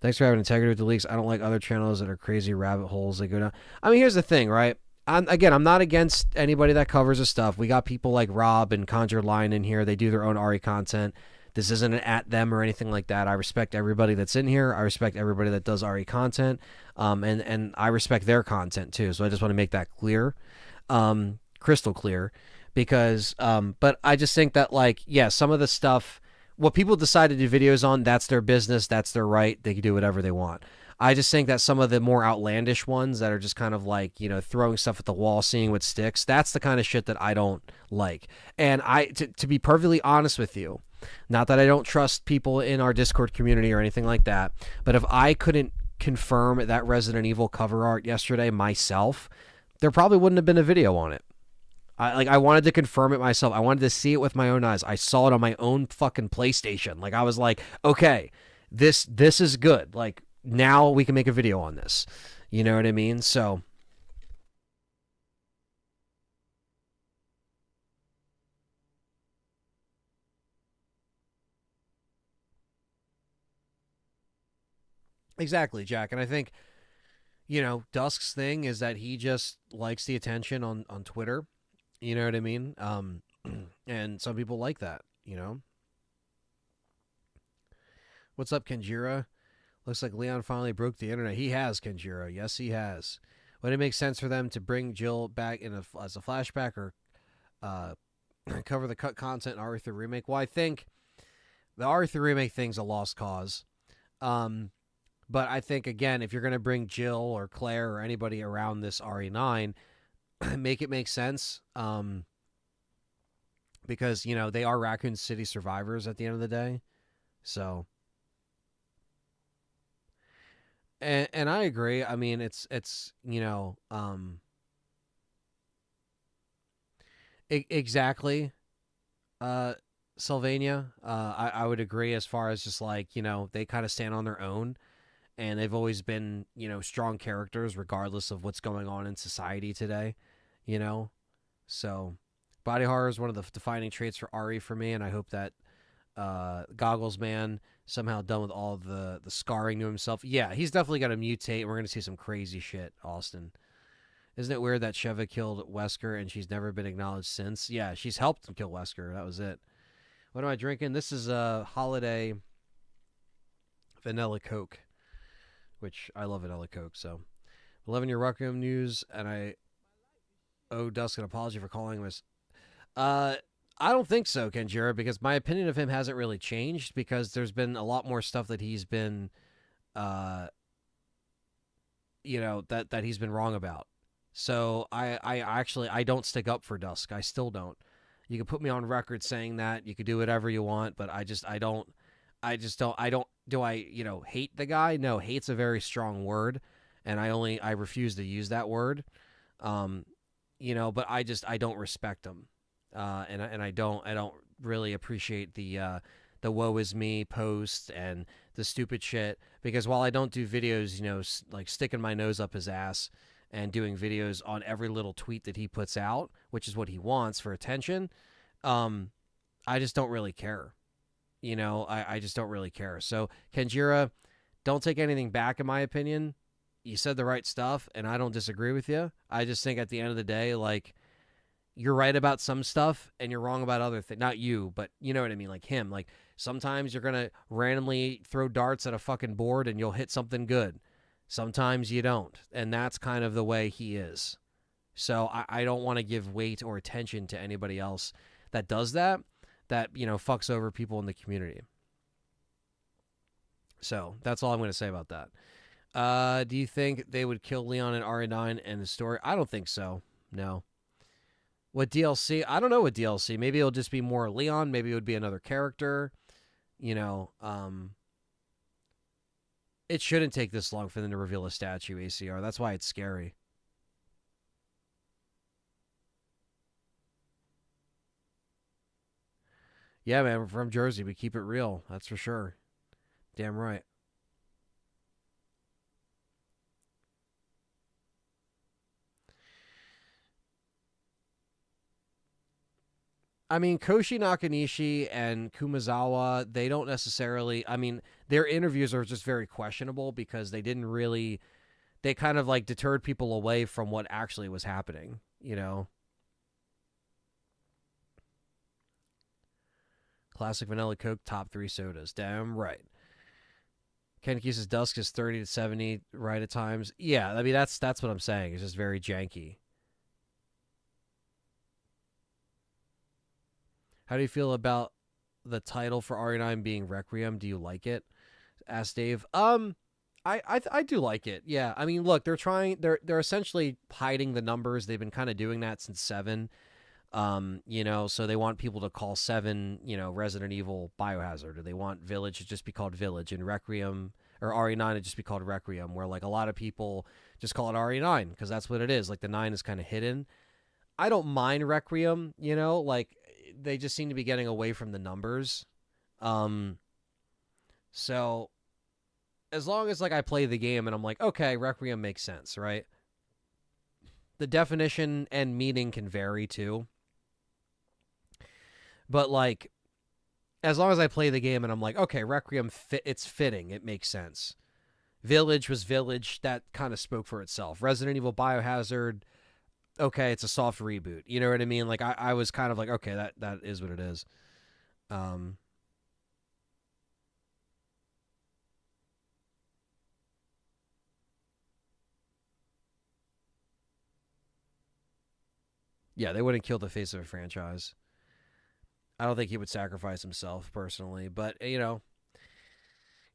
Thanks for having integrity with the leaks. I don't like other channels that are crazy rabbit holes that go down. I mean, here's the thing, right? I'm not against anybody that covers this stuff. We got people like Rob and Conjured Lion in here. They do their own RE content. This isn't an at them or anything like that. I respect everybody that's in here. I respect everybody that does RE content. And I respect their content too. So I just want to make that clear. Crystal clear. Because, but I just think that some of the stuff, what people decide to do videos on, that's their business, that's their right. They can do whatever they want. I just think that some of the more outlandish ones that are just kind of like, throwing stuff at the wall, seeing what sticks, that's the kind of shit that I don't like. And to be perfectly honest with you, not that I don't trust people in our Discord community or anything like that, but if I couldn't confirm that Resident Evil cover art yesterday myself, there probably wouldn't have been a video on it. I wanted to confirm it myself. I wanted to see it with my own eyes. I saw it on my own fucking PlayStation. I was like, okay, this is good. Now we can make a video on this. You know what I mean? So exactly, Jack. And I think, Dusk's thing is that he just likes the attention on Twitter. You know what I mean? And some people like that, What's up, Kenjira? Looks like Leon finally broke the internet. He has, Kenjira. Yes, he has. Would it make sense for them to bring Jill back as a flashback or cover the cut content in RE3 Remake? Well, I think the RE3 Remake thing's a lost cause. But I think, again, if you're going to bring Jill or Claire or anybody around this RE9, make it make sense. Because, they are Raccoon City survivors at the end of the day. So... And I agree. I mean, it's exactly. Sylvania. I would agree as far as just like, they kind of stand on their own and they've always been, strong characters regardless of what's going on in society today, you know? So, body horror is one of the defining traits for Ari for me, and I hope that Goggles Man somehow done with all the scarring to himself. Yeah, he's definitely going to mutate. We're going to see some crazy shit, Austin. Isn't it weird that Sheva killed Wesker and she's never been acknowledged since? Yeah, she's helped him kill Wesker. That was it. What am I drinking? This is a holiday vanilla Coke, which I love vanilla Coke. So, 11-year Requiem news, and I owe Dusk an apology for calling him. Uh, I don't think so, Kenjira, because my opinion of him hasn't really changed because there's been a lot more stuff that he's been, uh, that he's been wrong about. So I actually I don't stick up for Dusk. I still don't. You can put me on record saying that. You can do whatever you want, but I don't. Do I hate the guy? No, hate's a very strong word, and I refuse to use that word. But I don't respect him, and I don't really appreciate the woe is me post and the stupid shit, because while I don't do videos, like sticking my nose up his ass and doing videos on every little tweet that he puts out, which is what he wants for attention, I just don't really care. I just don't really care. So, Kenjira, don't take anything back, in my opinion. You said the right stuff, and I don't disagree with you. I just think at the end of the day, like, you're right about some stuff, and you're wrong about other things. Not you, but you know what I mean, like him. Like, sometimes you're going to randomly throw darts at a fucking board, and you'll hit something good. Sometimes you don't, and that's kind of the way he is. So I don't want to give weight or attention to anybody else that does that fucks over people in the community. So that's all I'm going to say about that. Do you think they would kill Leon and RE9 and the story? I don't think so. No. What DLC? I don't know what DLC. Maybe it'll just be more Leon. Maybe it would be another character. It shouldn't take this long for them to reveal a statue, ACR. That's why it's scary. Yeah, man, we're from Jersey. We keep it real. That's for sure. Damn right. I mean, Koshi Nakanishi and Kumazawa, they don't necessarily. I mean, their interviews are just very questionable because they didn't really. They kind of like deterred people away from what actually was happening, Classic vanilla Coke, top 3 sodas. Damn right. Ken says Dusk is 30 to 70 right at times. Yeah, I mean, that's what I'm saying. It's just very janky. How do you feel about the title for RE9 being Requiem? Do you like it? Asked Dave. I do like it. Yeah. I mean, look, they're essentially hiding the numbers. They've been kind of doing that since 7. So they want people to call 7, Resident Evil Biohazard, or they want Village to just be called Village, and Requiem or RE9 to just be called Requiem, where like a lot of people just call it RE9 because that's what it is. Like the 9 is kind of hidden. I don't mind Requiem, like they just seem to be getting away from the numbers. So as long as like I play the game and I'm like, okay, Requiem makes sense, right? The definition and meaning can vary too. But like, as long as I play the game and I'm like, okay, Requiem, it's fitting. It makes sense. Village was Village. That kind of spoke for itself. Resident Evil Biohazard, okay, it's a soft reboot. You know what I mean? Like, I was kind of like, okay, that is what it is. Yeah, they wouldn't kill the face of a franchise. I don't think he would sacrifice himself personally, but you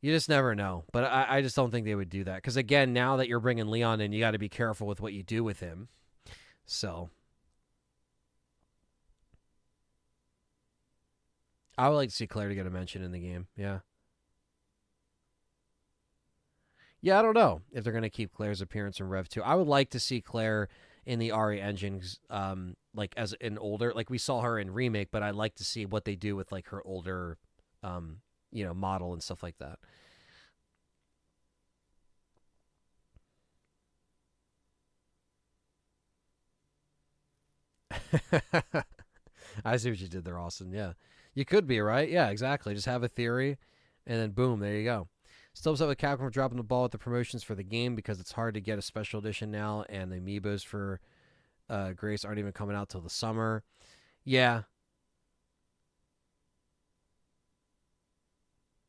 just never know. But I just don't think they would do that because again, now that you're bringing Leon in, you got to be careful with what you do with him. So I would like to see Claire to get a mention in the game. Yeah. Yeah, I don't know if they're going to keep Claire's appearance in Rev 2. I would like to see Claire in the RE engines, like as an older, like we saw her in remake, but I'd like to see what they do with like her older, model and stuff like that. I see what you did there, Austin. Yeah, you could be right. Yeah, exactly. Just have a theory, and then boom, there you go. Still upset with Capcom for dropping the ball with the promotions for the game because it's hard to get a special edition now, and the amiibos for Grace aren't even coming out till the summer. Yeah,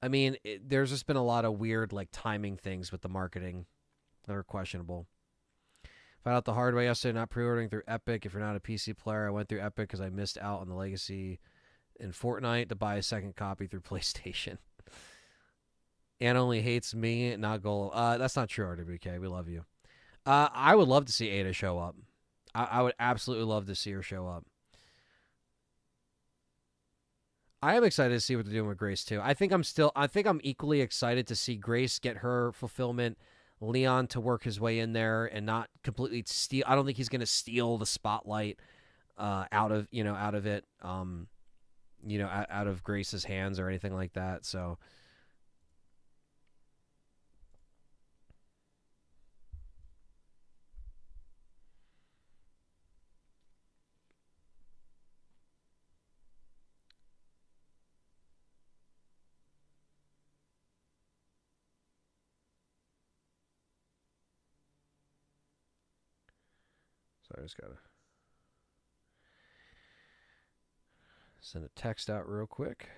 I mean, there's just been a lot of weird like timing things with the marketing that are questionable. Found out the hard way yesterday, not pre-ordering through Epic. If you're not a PC player, I went through Epic because I missed out on the Legacy in Fortnite to buy a second copy through PlayStation. Ann only hates me, not Goal. That's not true, RWK. We love you. I would love to see Ada show up. I would absolutely love to see her show up. I am excited to see what they're doing with Grace too. I think I'm equally excited to see Grace get her fulfillment, Leon to work his way in there and not completely steal. I don't think he's going to steal the spotlight out of it, out of Grace's hands or anything like that. So I just gotta send a text out real quick.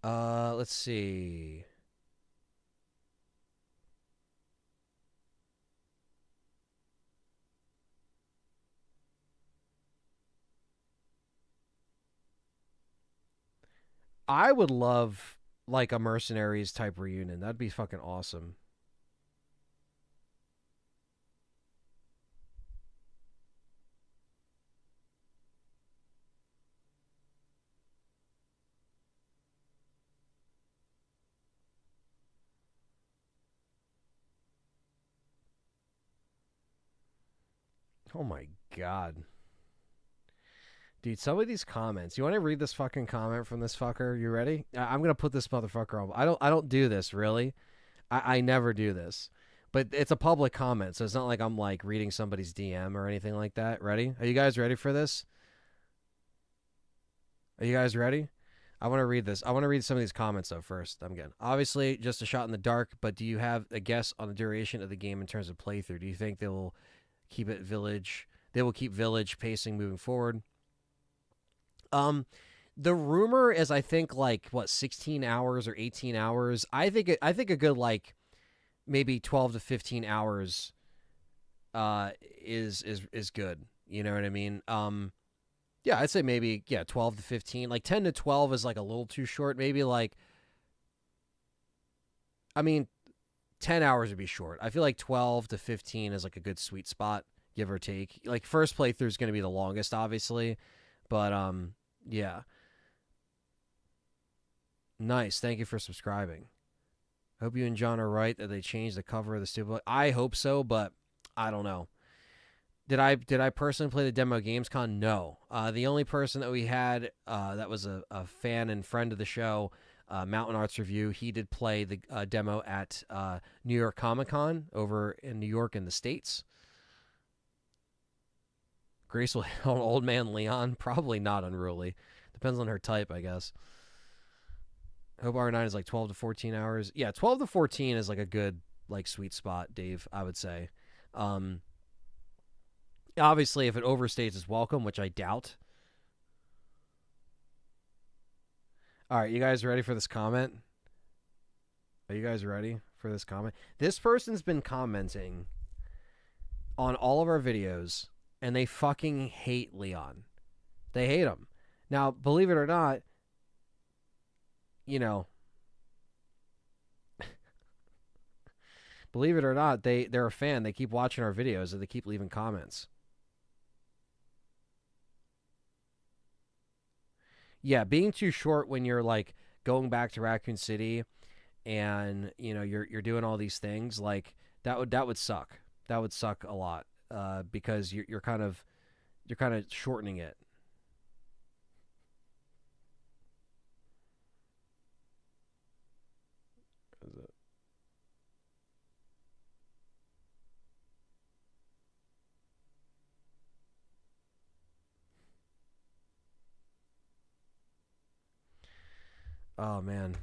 Let's see. I would love like a mercenaries type reunion. That'd be fucking awesome. Oh my god. Dude, some of these comments. You want to read this fucking comment from this fucker? You ready? I'm gonna put this motherfucker on. I don't do this really. I never do this. But it's a public comment, so it's not like I'm like reading somebody's DM or anything like that. Ready? Are you guys ready for this? Are you guys ready? I want to read this. I want to read some of these comments though first. I'm getting obviously just a shot in the dark, but do you have a guess on the duration of the game in terms of playthrough? Do you think they will keep it village? They will keep village pacing moving forward. Um, the rumor is I think like what 16 hours or 18 hours. I think a good like maybe 12 to 15 hours is good. You know what I mean? Yeah, I'd say maybe 12 to 15. Like 10 to 12 is like a little too short. Maybe like I mean 10 hours would be short. I feel like 12 to 15 is like a good sweet spot, give or take. Like first playthrough is going to be the longest obviously, but yeah. Nice. Thank you for subscribing. Hope you and John are right that they changed the cover of the stupid. I hope so, but I don't know. Did I personally play the demo at Gamescom? No. The only person that we had that was a fan and friend of the show, Mountain Arts Review, he did play the demo at New York Comic Con over in New York in the States. Grace will hit on old man Leon. Probably not unruly. Depends on her type, I guess. Hope R9 is like 12 to 14 hours. Yeah, 12 to 14 is like a good like sweet spot, Dave, I would say. Obviously, if it overstays its welcome, which I doubt. All right, you guys ready for this comment? Are you guys ready for this comment? This person's been commenting on all of our videos, and they fucking hate Leon. They hate him. Now, believe it or not, you know, believe it or not, they're a fan. They keep watching our videos and they keep leaving comments. Yeah, being too short when you're like going back to Raccoon City and you're doing all these things like that would suck. That would suck a lot because you're kind of shortening it. Oh man,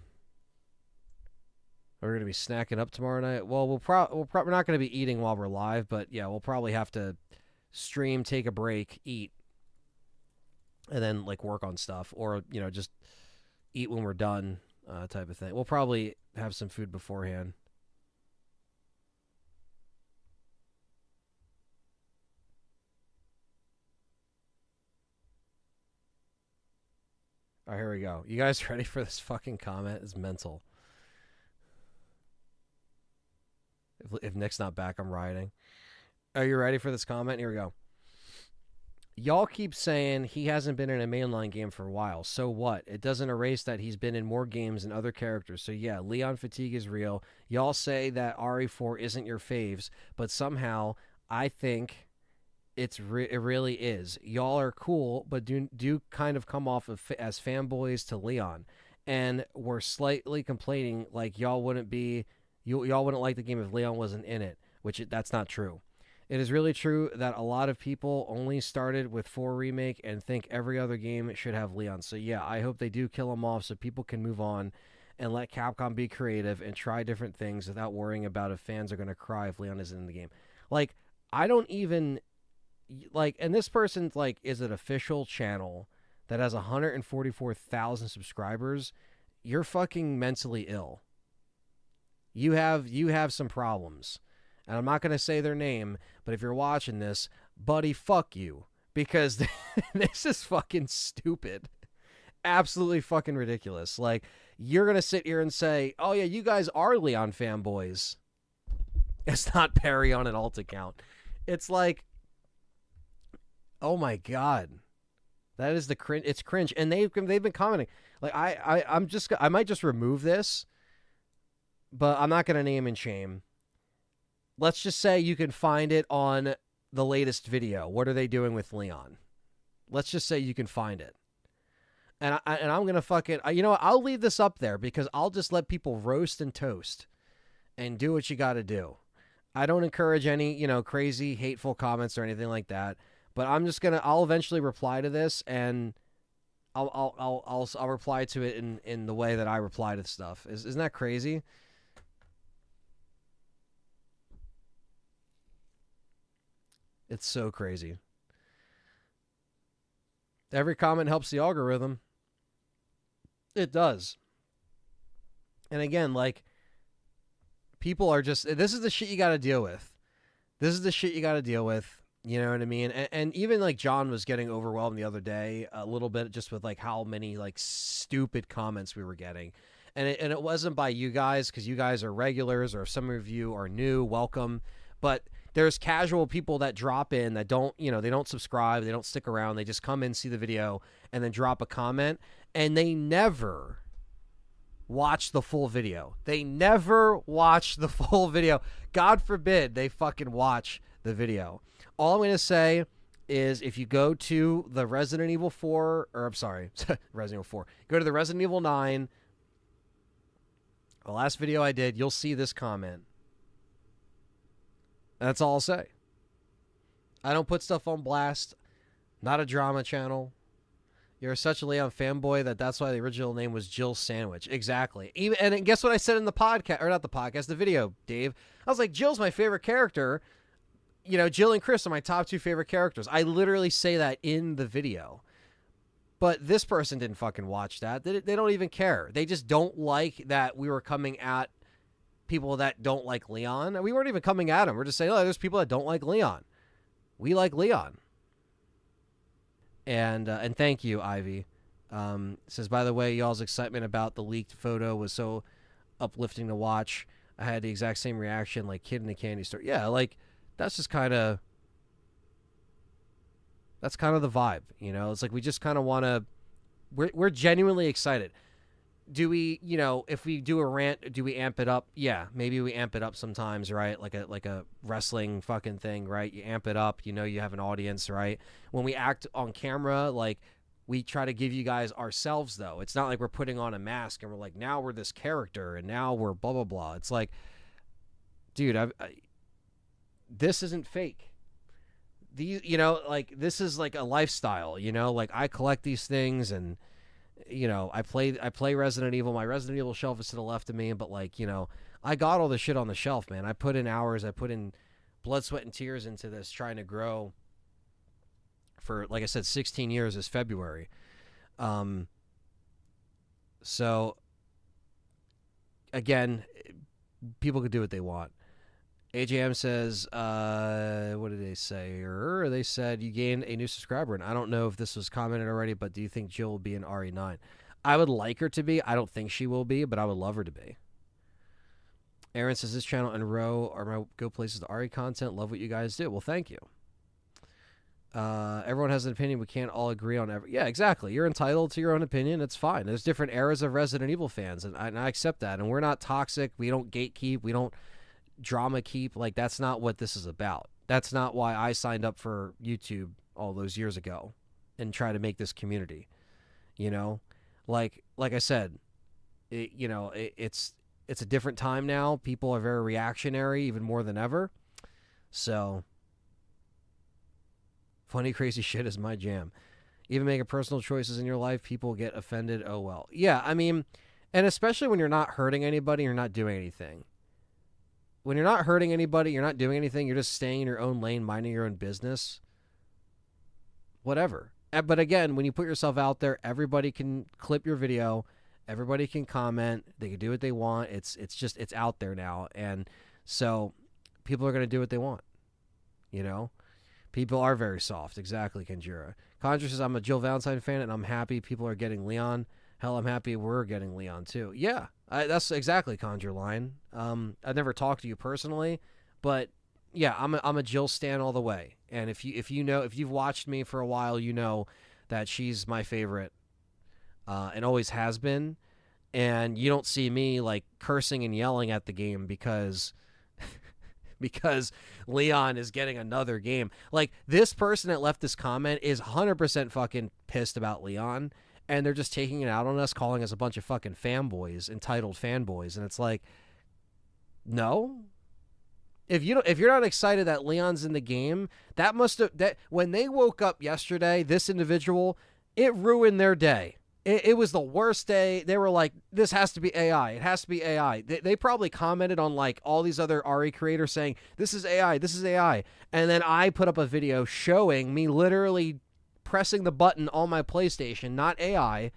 we're gonna be snacking up tomorrow night. Well, we're not gonna be eating while we're live, but yeah, we'll probably have to stream, take a break, eat, and then like work on stuff, or just eat when we're done, type of thing. We'll probably have some food beforehand. All right, here we go. You guys ready for this fucking comment? It's mental. If Nick's not back, I'm rioting. Are you ready for this comment? Here we go. Y'all keep saying he hasn't been in a mainline game for a while. So what? It doesn't erase that he's been in more games than other characters. So yeah, Leon fatigue is real. Y'all say that RE4 isn't your faves, but somehow I think it really is. Y'all are cool, but do kind of come off as fanboys to Leon, and we're slightly complaining like y'all wouldn't like the game if Leon wasn't in it, which that's not true. It is really true that a lot of people only started with 4 Remake and think every other game should have Leon. So yeah, I hope they do kill him off so people can move on and let Capcom be creative and try different things without worrying about if fans are going to cry if Leon isn't in the game. Like, I don't even like, and this person's like is an official channel that has 144,000 subscribers. You're fucking mentally ill. You have some problems. And I'm not going to say their name, but if you're watching this, buddy, fuck you. Because this is fucking stupid. Absolutely fucking ridiculous. Like, you're going to sit here and say, oh yeah, you guys are Leon fanboys. It's not Perry on an alt account. It's like, oh my God. That is the cringe. It's cringe. And they've been commenting. Like, I might just remove this, but I'm not going to name and shame. Let's just say you can find it on the latest video. What are they doing with Leon? Let's just say you can find it. And I'm going to fucking... You know what? I'll leave this up there because I'll just let people roast and toast and do what you got to do. I don't encourage any, crazy, hateful comments or anything like that. But I'm just going to... I'll eventually reply to this and I'll reply to it in the way that I reply to stuff. Isn't that crazy? It's so crazy. Every comment helps the algorithm. It does. And again, like, people are just... This is the shit you got to deal with. This is the shit you got to deal with. You know what I mean? And even, like, John was getting overwhelmed the other day a little bit just with, like, how many, like, stupid comments we were getting. And it wasn't by you guys, because you guys are regulars, or if some of you are new, welcome. But... there's casual people that drop in that don't, they don't subscribe, they don't stick around, they just come in, see the video, and then drop a comment, and they never watch the full video. They never watch the full video. God forbid they fucking watch the video. All I'm going to say is if you go to the Resident Evil 4, or I'm sorry, Resident Evil 4, go to the Resident Evil 9, the last video I did, you'll see this comment. That's all I'll say. I don't put stuff on blast. Not a drama channel. You're such a Leon fanboy that's why the original name was Jill Sandwich. Exactly. And guess what I said in the podcast, or not the podcast, the video, Dave? I was like, Jill's my favorite character. Jill and Chris are my top 2 favorite characters. I literally say that in the video. But this person didn't fucking watch that. They don't even care. They just don't like that we were coming at people that don't like Leon. We weren't even coming at him. We're just saying, oh, there's people that don't like Leon. We like Leon. And thank you, Ivy. Says, by the way, y'all's excitement about the leaked photo was so uplifting to watch. I had the exact same reaction, like kid in a candy store. Yeah, like that's just kind of the vibe, It's like we just kind of want to. We're genuinely excited. do we, if we do a rant, do we amp it up? Yeah, maybe we amp it up sometimes, right? Like a wrestling fucking thing, right? You amp it up, you have an audience, right? When we act on camera, like, we try to give you guys ourselves, though. It's not like we're putting on a mask and we're like, now we're this character and now we're blah blah blah. It's like, dude, this isn't fake. These, like, this is like a lifestyle, like, I collect these things, and I play Resident Evil. My Resident Evil shelf is to the left of me, but, like, I got all this shit on the shelf, man. I put in hours, I put in blood, sweat, and tears into this, trying to grow for, like I said, 16 years this February. So again, people could do what they want. AJM says, what did they say? They said you gained a new subscriber, and I don't know if this was commented already, but do you think Jill will be in RE9? I would like her to be. I don't think she will be, but I would love her to be. Aaron says, this channel and Row are my go places to RE content. Love what you guys do. Well, thank you. Everyone has an opinion. We can't all agree on every. Yeah, exactly. You're entitled to your own opinion. It's fine. There's different eras of Resident Evil fans, and I accept that. And we're not toxic. We don't gatekeep. We don't drama keep. Like, that's not what this is about. That's not why I signed up for YouTube all those years ago and try to make this community. Like I said, it's a different time now. People are very reactionary, even more than ever. So, funny, crazy shit is my jam. Even making personal choices in your life, people get offended. Oh well. Yeah, I mean, and especially when you're not hurting anybody, you're not doing anything. When you're not hurting anybody, you're not doing anything, you're just staying in your own lane, minding your own business, whatever. But again, when you put yourself out there, everybody can clip your video, everybody can comment, they can do what they want. It's out there now, and so people are going to do what they want. People are very soft. Exactly, Kanjura. Conjure says, I'm a Jill Valentine fan, and I'm happy people are getting Leon. Hell, I'm happy we're getting Leon, too. Yeah, that's exactly Conjure Line. I've never talked to you personally, but yeah, I'm a Jill stan all the way. And if you've watched me for a while, you know that she's my favorite, and always has been. And you don't see me, like, cursing and yelling at the game because Leon is getting another game. Like, this person that left this comment is 100% fucking pissed about Leon, and they're just taking it out on us, calling us a bunch of fucking fanboys, entitled fanboys. And it's like, no. If you're not excited that Leon's in the game, that when they woke up yesterday, this individual, it ruined their day. It was the worst day. They were like, this has to be AI. It has to be AI. They probably commented on, like, all these other RE creators saying, this is AI, this is AI. And then I put up a video showing me literally pressing the button on my PlayStation, not AI,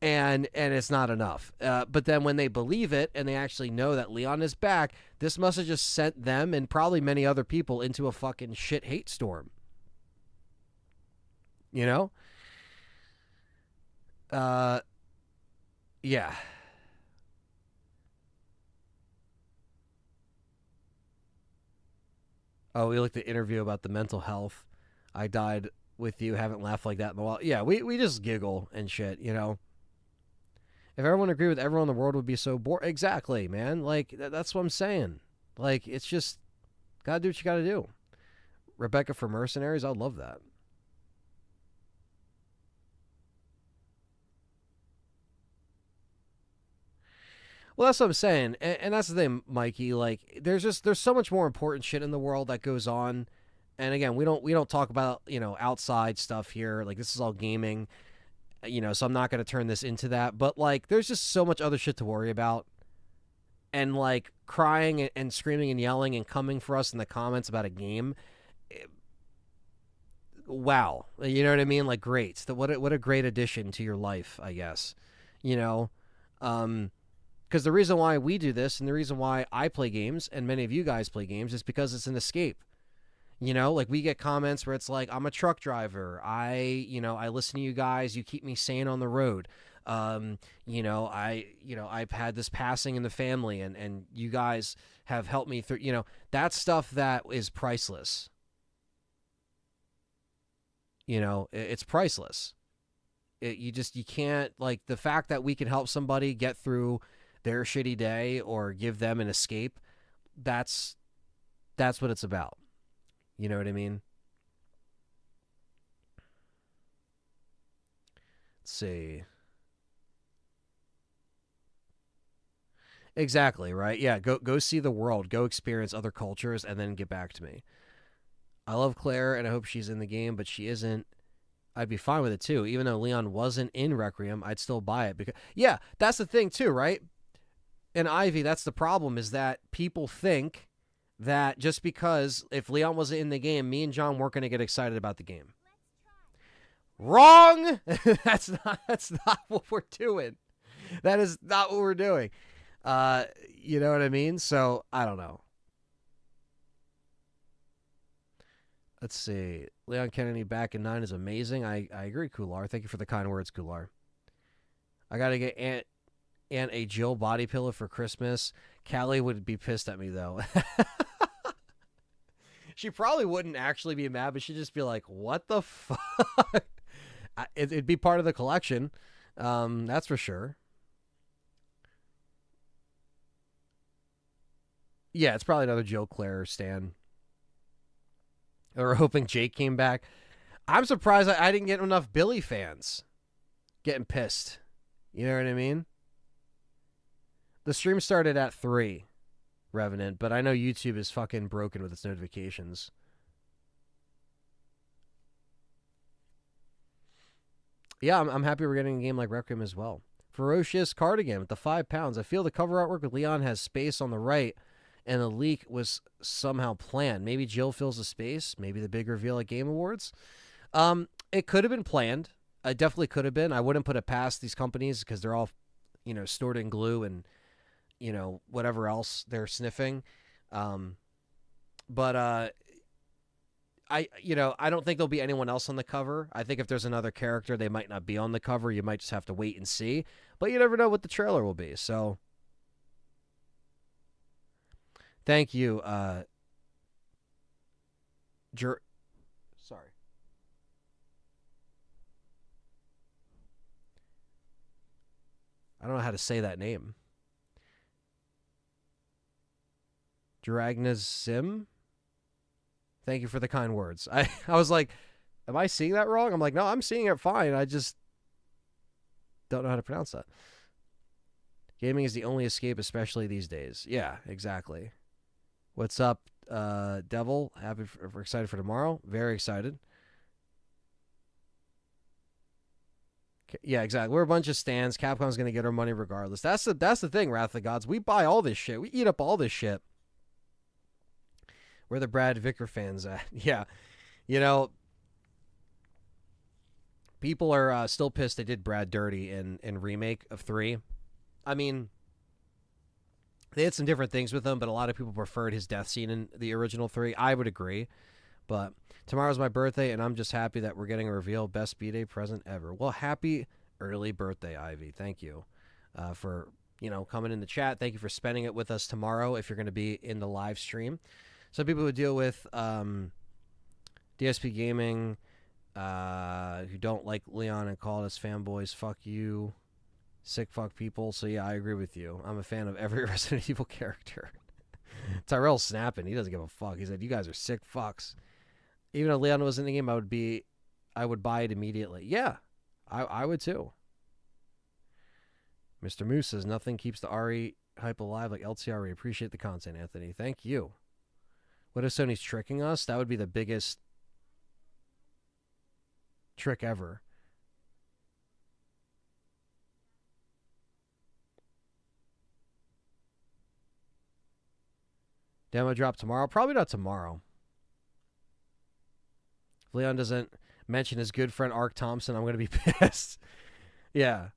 and it's not enough. But then when they believe it and they actually know that Leon is back, this must have just sent them and probably many other people into a fucking shit hate storm. Yeah. Oh, we looked at the interview about the mental health. I died with you, haven't laughed like that in a while. Yeah, we just giggle and shit, If everyone agreed with everyone, the world would be so bored. Exactly, man. Like, that's what I'm saying. Like, it's just, gotta do what you gotta do. Rebecca for Mercenaries, I'd love that. Well, that's what I'm saying, and that's the thing, Mikey. Like, there's so much more important shit in the world that goes on, and again, we don't talk about outside stuff here. Like, this is all gaming, so I'm not going to turn this into that. But, like, there's just so much other shit to worry about, and, like, crying and screaming and yelling and coming for us in the comments about a game. Wow, you know what I mean? Like, great. What a great addition to your life, I guess. Because the reason why we do this and the reason why I play games and many of you guys play games is because it's an escape. Like, we get comments where it's like, I'm a truck driver. I listen to you guys. You keep me sane on the road. I've had this passing in the family and you guys have helped me through, that stuff that is priceless. It's priceless. You can't, like, the fact that we can help somebody get through their shitty day or give them an escape. That's what it's about. You know what I mean? Let's see. Exactly, right? Yeah, go see the world, go experience other cultures, and then get back to me. I love Claire, and I hope she's in the game, but she isn't. I'd be fine with it too. Even though Leon wasn't in Requiem, I'd still buy it because yeah, that's the thing too, right? And Ivy, that's the problem is that people think that just because if Leon wasn't in the game, me and John weren't going to get excited about the game. Wrong. That's not what we're doing. That is not what we're doing. You know what I mean? So I don't know. Let's see. Leon Kennedy back in 9 is amazing. I agree, Kular. Thank you for the kind words, Kular. I got to get Aunt a Jill body pillow for Christmas. Callie would be pissed at me, though. She probably wouldn't actually be mad, but she'd just be like, what the fuck? It'd be part of the collection. That's for sure. Yeah, it's probably another Jill Claire Stan. Or hoping Jake came back. I'm surprised I didn't get enough Billy fans getting pissed. You know what I mean? The stream started at 3, Revenant, but I know YouTube is fucking broken with its notifications. Yeah, I'm happy we're getting a game like Requiem as well. Ferocious Cardigan with the £5. I feel the cover artwork with Leon has space on the right, and the leak was somehow planned. Maybe Jill fills the space. Maybe the big reveal at Game Awards. It could have been planned. It definitely could have been. I wouldn't put it past these companies because they're all, stored in glue and, whatever else they're sniffing. But I don't think there'll be anyone else on the cover. I think if there's another character, they might not be on the cover. You might just have to wait and see. But you never know what the trailer will be. So thank you, sorry. I don't know how to say that name. Dragnazim? Thank you for the kind words. I was like, am I seeing that wrong? I'm like, no, I'm seeing it fine. I just don't know how to pronounce that. Gaming is the only escape, especially these days. Yeah, exactly. What's up, Devil? We're excited for tomorrow. Very excited. Yeah, exactly. We're a bunch of stands. Capcom's going to get our money regardless. That's the thing, Wrath of the Gods. We buy all this shit. We eat up all this shit. Where the Brad Vicker fans at? Yeah. People are still pissed they did Brad dirty in Remake of 3. I mean, they had some different things with him, but a lot of people preferred his death scene in the original 3. I would agree. But tomorrow's my birthday, and I'm just happy that we're getting a reveal. Best B-Day present ever. Well, happy early birthday, Ivy. Thank you for, coming in the chat. Thank you for spending it with us tomorrow if you're going to be in the live stream. Some people who deal with DSP Gaming who don't like Leon and call us fanboys, fuck you, sick fuck people. So, yeah, I agree with you. I'm a fan of every Resident Evil character. Tyrell's snapping. He doesn't give a fuck. He said, you guys are sick fucks. Even if Leon was in the game, I would buy it immediately. Yeah, I would too. Mr. Moose says, nothing keeps the RE hype alive like LTRE. Appreciate the content, Anthony. Thank you. What if Sony's tricking us? That would be the biggest trick ever. Demo drop tomorrow? Probably not tomorrow. If Leon doesn't mention his good friend Ark Thompson, I'm going to be pissed. Yeah.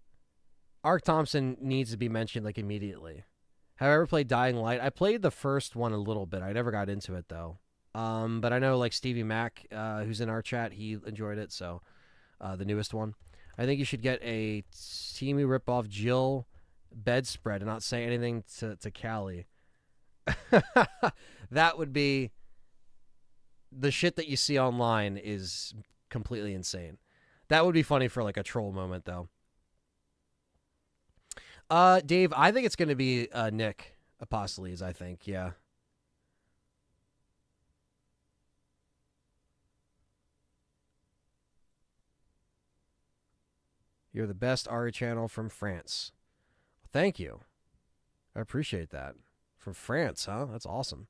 Ark Thompson needs to be mentioned like immediately. Have I ever played Dying Light? I played the first one a little bit. I never got into it though. But I know like Stevie Mac, who's in our chat, he enjoyed it. So the newest one. I think you should get a Teemu ripoff Jill bedspread and not say anything to Callie. That would be the shit that you see online is completely insane. That would be funny for like a troll moment, though. Dave, I think it's going to be Nick Apostles, I think. Yeah. You're the best Ari channel from France. Well, thank you. I appreciate that. From France, huh? That's awesome.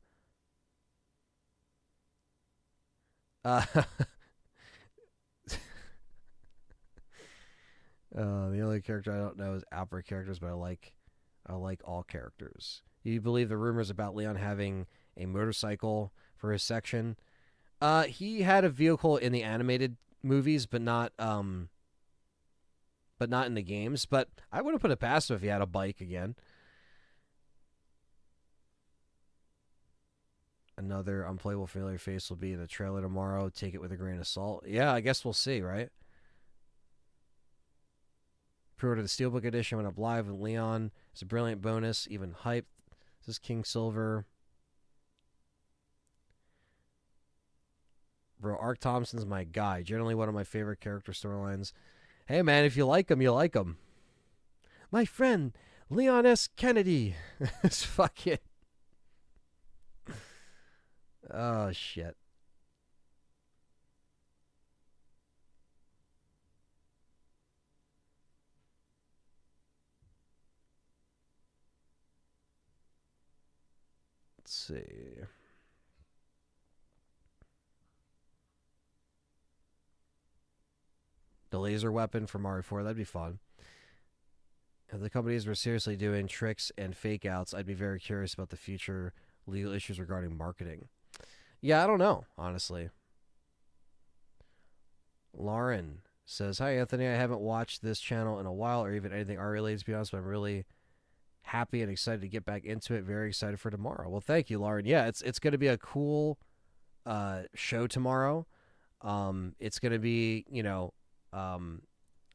The only character I don't know is Outbreak characters, but I like all characters. You believe the rumors about Leon having a motorcycle for his section? He had a vehicle in the animated movies, but not in the games. But I wouldn't put it past him if he had a bike again. Another unplayable familiar face will be in the trailer tomorrow. Take it with a grain of salt. Yeah, I guess we'll see, right? Pre-order the Steelbook edition went up live with Leon. It's a brilliant bonus, even hyped. This is King Silver. Bro, Ark Thompson's my guy. Generally one of my favorite character storylines. Hey, man, if you like him, you like him. My friend, Leon S. Kennedy. It's fucking... Oh, shit. Let's see. The laser weapon from Mario 4, that'd be fun. If the companies were seriously doing tricks and fake outs, I'd be very curious about the future legal issues regarding marketing. Yeah, I don't know, honestly. Lauren says, hi, Anthony. I haven't watched this channel in a while or even anything art-related, to be honest, but I'm really happy and excited to get back into it. Very excited for tomorrow. Well, thank you, Lauren. Yeah, it's going to be a cool show tomorrow. It's going to be, a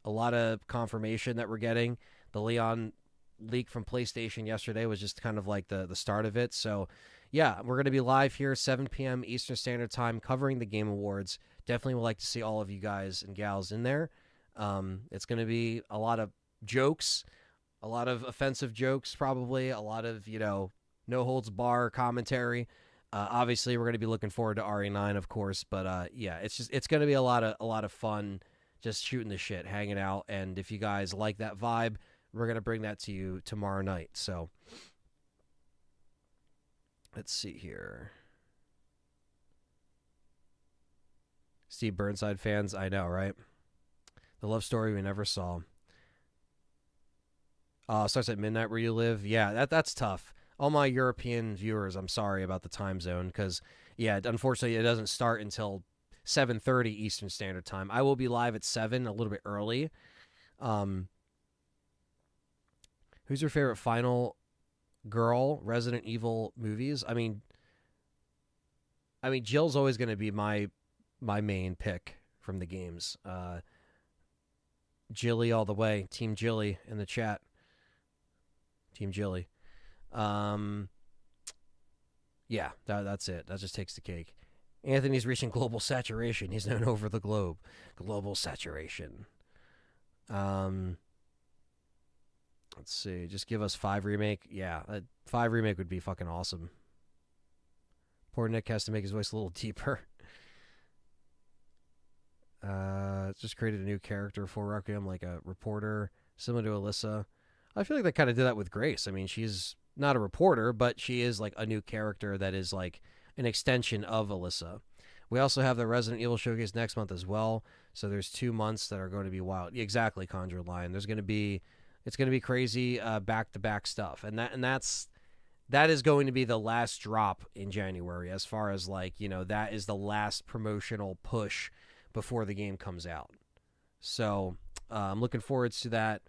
lot of confirmation that we're getting. The Leon leak from PlayStation yesterday was just kind of like the start of it. So, yeah, we're going to be live here 7 p.m. Eastern Standard Time covering the Game Awards. Definitely would like to see all of you guys and gals in there. It's going to be a lot of jokes, a lot of offensive jokes, probably a lot of, no holds bar commentary. Obviously, we're going to be looking forward to RE9, of course, but yeah, it's going to be a lot of fun, just shooting the shit, hanging out, and if you guys like that vibe, we're going to bring that to you tomorrow night. So let's see here. Steve Burnside fans, I know, right? The love story we never saw. Starts at midnight where you live. Yeah, that's tough. All my European viewers, I'm sorry about the time zone because, yeah, unfortunately, it doesn't start until 7:30 Eastern Standard Time. I will be live at 7, a little bit early. Who's your favorite Final Girl Resident Evil movies? I mean, Jill's always going to be my main pick from the games. Jilly all the way. Team Jilly in the chat. Team Jilly. Yeah, that's it. That just takes the cake. Anthony's reaching global saturation. He's known over the globe. Global saturation. Let's see. Just give us 5 remake. Yeah, 5 remake would be fucking awesome. Poor Nick has to make his voice a little deeper. Just created a new character for Requiem, like a reporter, similar to Alyssa. I feel like they kind of did that with Grace. I mean, she's not a reporter, but she is like a new character that is like an extension of Alyssa. We also have the Resident Evil Showcase next month as well. So there's 2 months that are going to be wild. Exactly, Conjure Lion. It's going to be crazy back-to-back stuff. And that is going to be the last drop in January as far as like, that is the last promotional push before the game comes out. So I'm looking forward to that.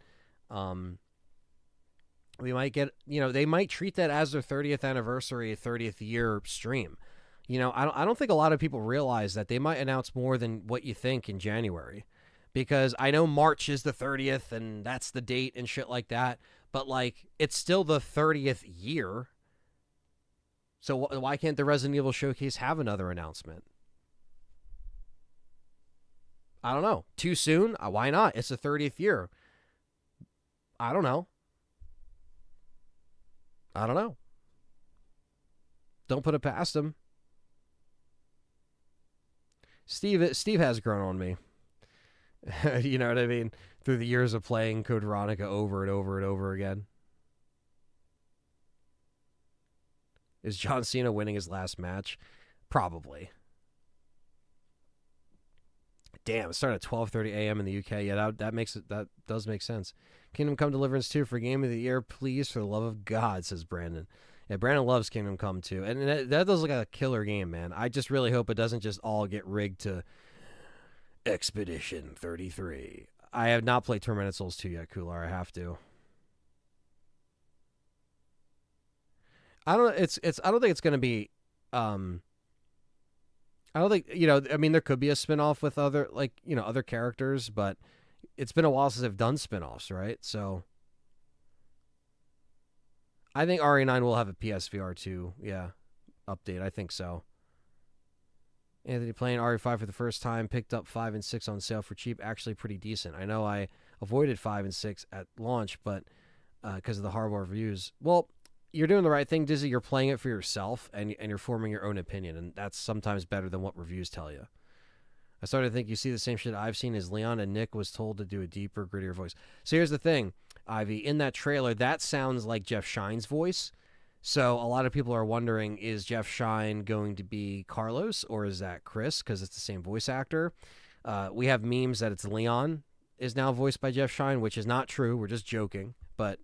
We might get, they might treat that as their 30th anniversary, 30th year stream. I don't think a lot of people realize that they might announce more than what you think in January. Because I know March is the 30th and that's the date and shit like that. But, like, it's still the 30th year. So why can't the Resident Evil Showcase have another announcement? I don't know. Too soon? Why not? It's the 30th year. I don't know. I don't know. Don't put it past him. Steve has grown on me. You know what I mean? Through the years of playing Code Veronica over and over and over again. Is John Cena winning his last match? Probably. Damn, it started at 12:30 a.m. in the UK. Yeah, that does make sense. Kingdom Come Deliverance 2 for Game of the Year, please, for the love of God, says Brandon. Yeah, Brandon loves Kingdom Come 2. And that does look like a killer game, man. I just really hope it doesn't just all get rigged to Expedition 33. I have not played Tormented Souls 2 yet, Kular. I have to. I don't think it's going to be I don't think, I mean, there could be a spinoff with other, other characters, but it's been a while since they've done spinoffs, right? So I think RE9 will have a PSVR 2, update. I think so. Anthony playing RE5 for the first time, picked up 5 and 6 on sale for cheap, actually pretty decent. I know I avoided 5 and 6 at launch, but because of the horrible reviews. Well, you're doing the right thing, Dizzy. You're playing it for yourself, and you're forming your own opinion, and that's sometimes better than what reviews tell you. I started to think you see the same shit I've seen as Leon, and Nick was told to do a deeper, grittier voice. So here's the thing, Ivy. In that trailer, that sounds like Jeff Shine's voice. So a lot of people are wondering, is Jeff Shine going to be Carlos, or is that Chris, because it's the same voice actor? We have memes that it's Leon is now voiced by Jeff Shine, which is not true. We're just joking, but,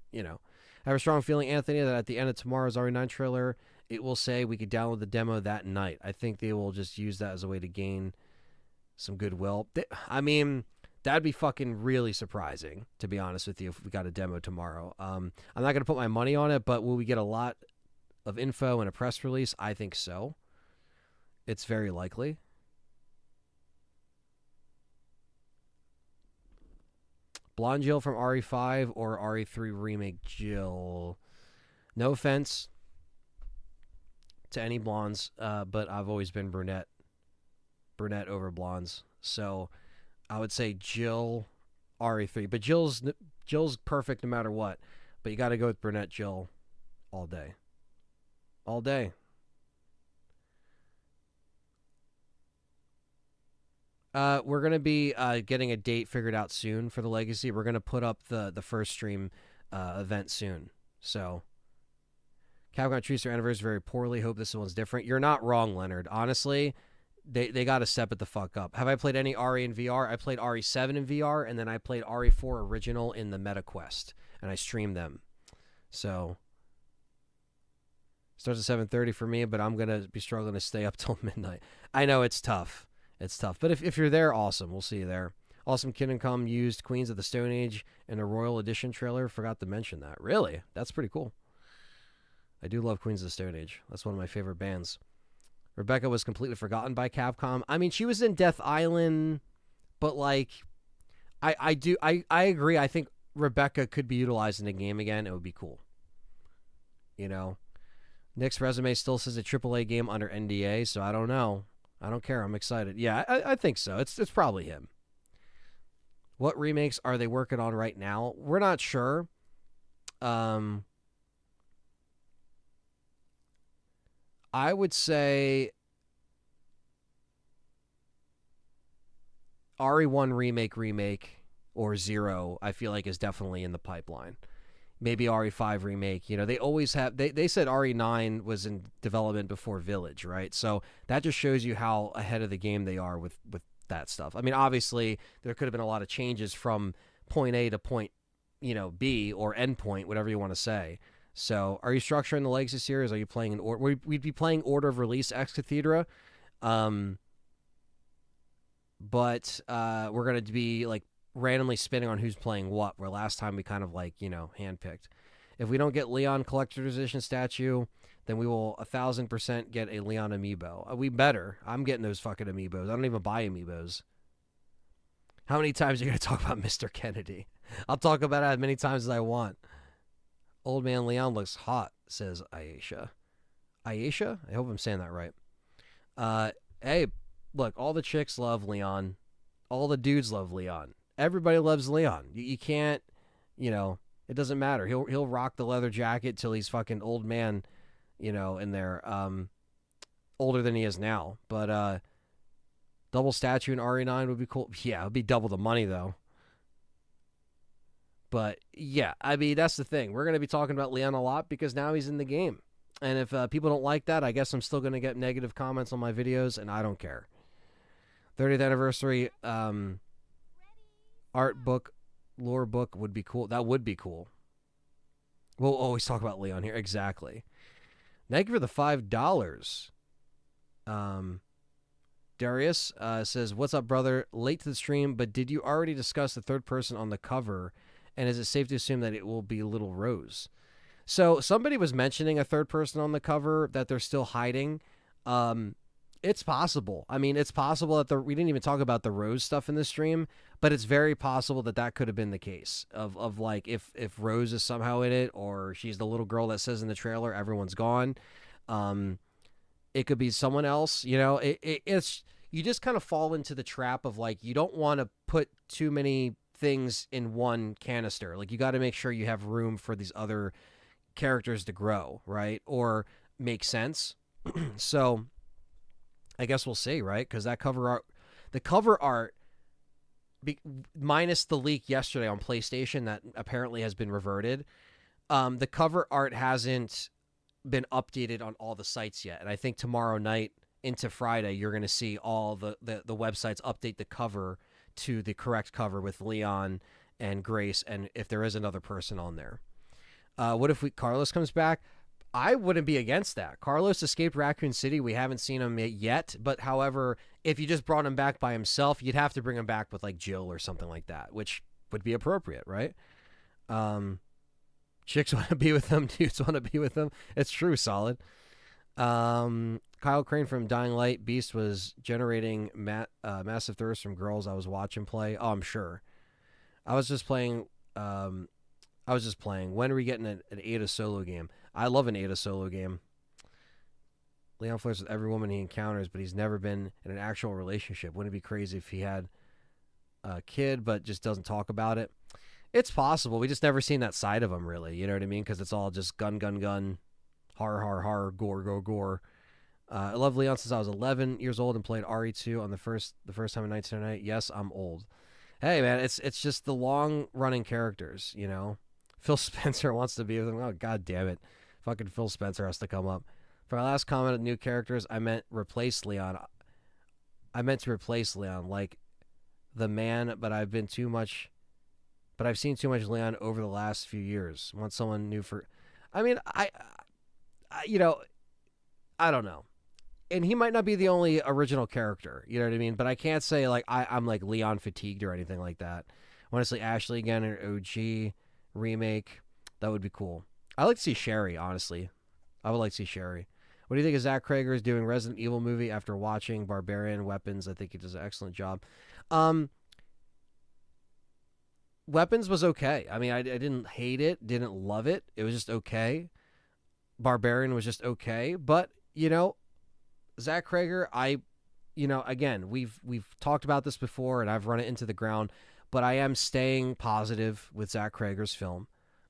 I have a strong feeling, Anthony, that at the end of tomorrow's RE9 trailer, it will say we could download the demo that night. I think they will just use that as a way to gain some goodwill. I mean, that'd be fucking really surprising, to be honest with you, if we got a demo tomorrow. I'm not going to put my money on it, but will we get a lot of info and a press release? I think so. It's very likely. Blonde Jill from RE5 or RE3 remake Jill? No offense to any blondes, but I've always been brunette over blondes. So I would say Jill RE3, but Jill's perfect no matter what. But you got to go with brunette Jill all day. All day. We're going to be getting a date figured out soon for the Legacy. We're going to put up the first stream event soon. So, Capcom treats their anniversary very poorly. Hope this one's different. You're not wrong, Leonard. Honestly, they got to step it the fuck up. Have I played any RE in VR? I played RE7 in VR, and then I played RE4 original in the MetaQuest, and I streamed them. So, starts at 7:30 for me, but I'm going to be struggling to stay up till midnight. I know it's tough. It's tough. But if you're there, awesome. We'll see you there. Awesome Kingdom Come used Queens of the Stone Age in a Royal Edition trailer. Forgot to mention that. Really? That's pretty cool. I do love Queens of the Stone Age. That's one of my favorite bands. Rebecca was completely forgotten by Capcom. I mean, she was in Death Island, but I agree. I think Rebecca could be utilized in the game again. It would be cool. Nick's resume still says a AAA game under NDA, so I don't know. I don't care. I'm excited. Yeah, I think so. It's probably him. What remakes are they working on right now? We're not sure. I would say RE1 remake or Zero, I feel like is definitely in the pipeline. Maybe RE5 remake. They always have. They said RE9 was in development before Village, right? So that just shows you how ahead of the game they are with that stuff. I mean, obviously there could have been a lot of changes from point A to point, B or end point, whatever you want to say. So, are you structuring the Legacy series? Are you playing in order? We'd be playing order of release ex cathedra, but we're gonna be randomly spinning on who's playing what, where last time we kind of handpicked. If we don't get Leon Collector's Edition statue, then we will 1,000% get a Leon amiibo. We better. I'm getting those fucking amiibos. I don't even buy amiibos. How many times are you going to talk about Mr. Kennedy? I'll talk about it as many times as I want. Old man Leon looks hot, says Aisha. Aisha? I hope I'm saying that right. Hey, look, all the chicks love Leon. All the dudes love Leon. Everybody loves Leon. You can't, you know, it doesn't matter. He'll rock the leather jacket till he's fucking old man, in there, older than he is now. But double statue in RE9 would be cool. Yeah, it would be double the money though. But yeah, I mean that's the thing. We're gonna be talking about Leon a lot because now he's in the game. And if people don't like that, I guess I'm still gonna get negative comments on my videos, and I don't care. 30th anniversary art book, lore book would be cool. That would be cool. We'll always talk about Leon here. Exactly. Thank you for the $5. Darius says, "What's up, brother? Late to the stream, but did you already discuss the third person on the cover? And is it safe to assume that it will be Little Rose?" So somebody was mentioning a third person on the cover that they're still hiding. It's possible. I mean, it's possible that we didn't even talk about the Rose stuff in the stream, but it's very possible that that could have been the case of like if Rose is somehow in it, or she's the little girl that says in the trailer everyone's gone. It could be someone else. It's you just kind of fall into the trap of like you don't want to put too many things in one canister. Like you got to make sure you have room for these other characters to grow, right, or make sense. So I guess we'll see, right? Because that the cover art, minus the leak yesterday on PlayStation that apparently has been reverted, the cover art hasn't been updated on all the sites yet. And I think tomorrow night into Friday, you're going to see all the websites update the cover to the correct cover with Leon and Grace, and if there is another person on there. What if Carlos comes back? I wouldn't be against that. Carlos escaped Raccoon City. We haven't seen him yet, but however, if you just brought him back by himself, you'd have to bring him back with like Jill or something like that, which would be appropriate, right? Chicks want to be with him, dudes want to be with him. It's true, solid. Kyle Crane from Dying Light. Beast was generating massive thirst from girls I was watching play. Oh, I'm sure. I was just playing. When are we getting an Ada solo game? I love an Ada solo game. Leon flirts with every woman he encounters, but he's never been in an actual relationship. Wouldn't it be crazy if he had a kid but just doesn't talk about it? It's possible. We just never seen that side of him, really. You know what I mean? Because it's all just gun, horror, gore. I love Leon since I was 11 years old and played RE2 on the first time in 1998. Yes, I'm old. Hey, man, it's just the long-running characters, Phil Spencer wants to be with him. Oh, god damn it. Fucking Phil Spencer has to come up. For my last comment on new characters, I meant to replace Leon, like the man, but I've seen too much Leon over the last few years. Want someone new for... I mean, I don't know. And he might not be the only original character, you know what I mean? But I can't say, like, I'm, like, Leon fatigued or anything like that. Honestly, Ashley again in an OG remake, that would be cool. I'd like to see Sherry, honestly. I would like to see Sherry. What do you think of Zach Krager's doing Resident Evil movie after watching Barbarian Weapons? I think he does an excellent job. Weapons was okay. I mean, I didn't hate it, didn't love it. It was just okay. Barbarian was just okay. But, Zach Krager, again, we've talked about this before, and I've run it into the ground, but I am staying positive with Zach Krager's film.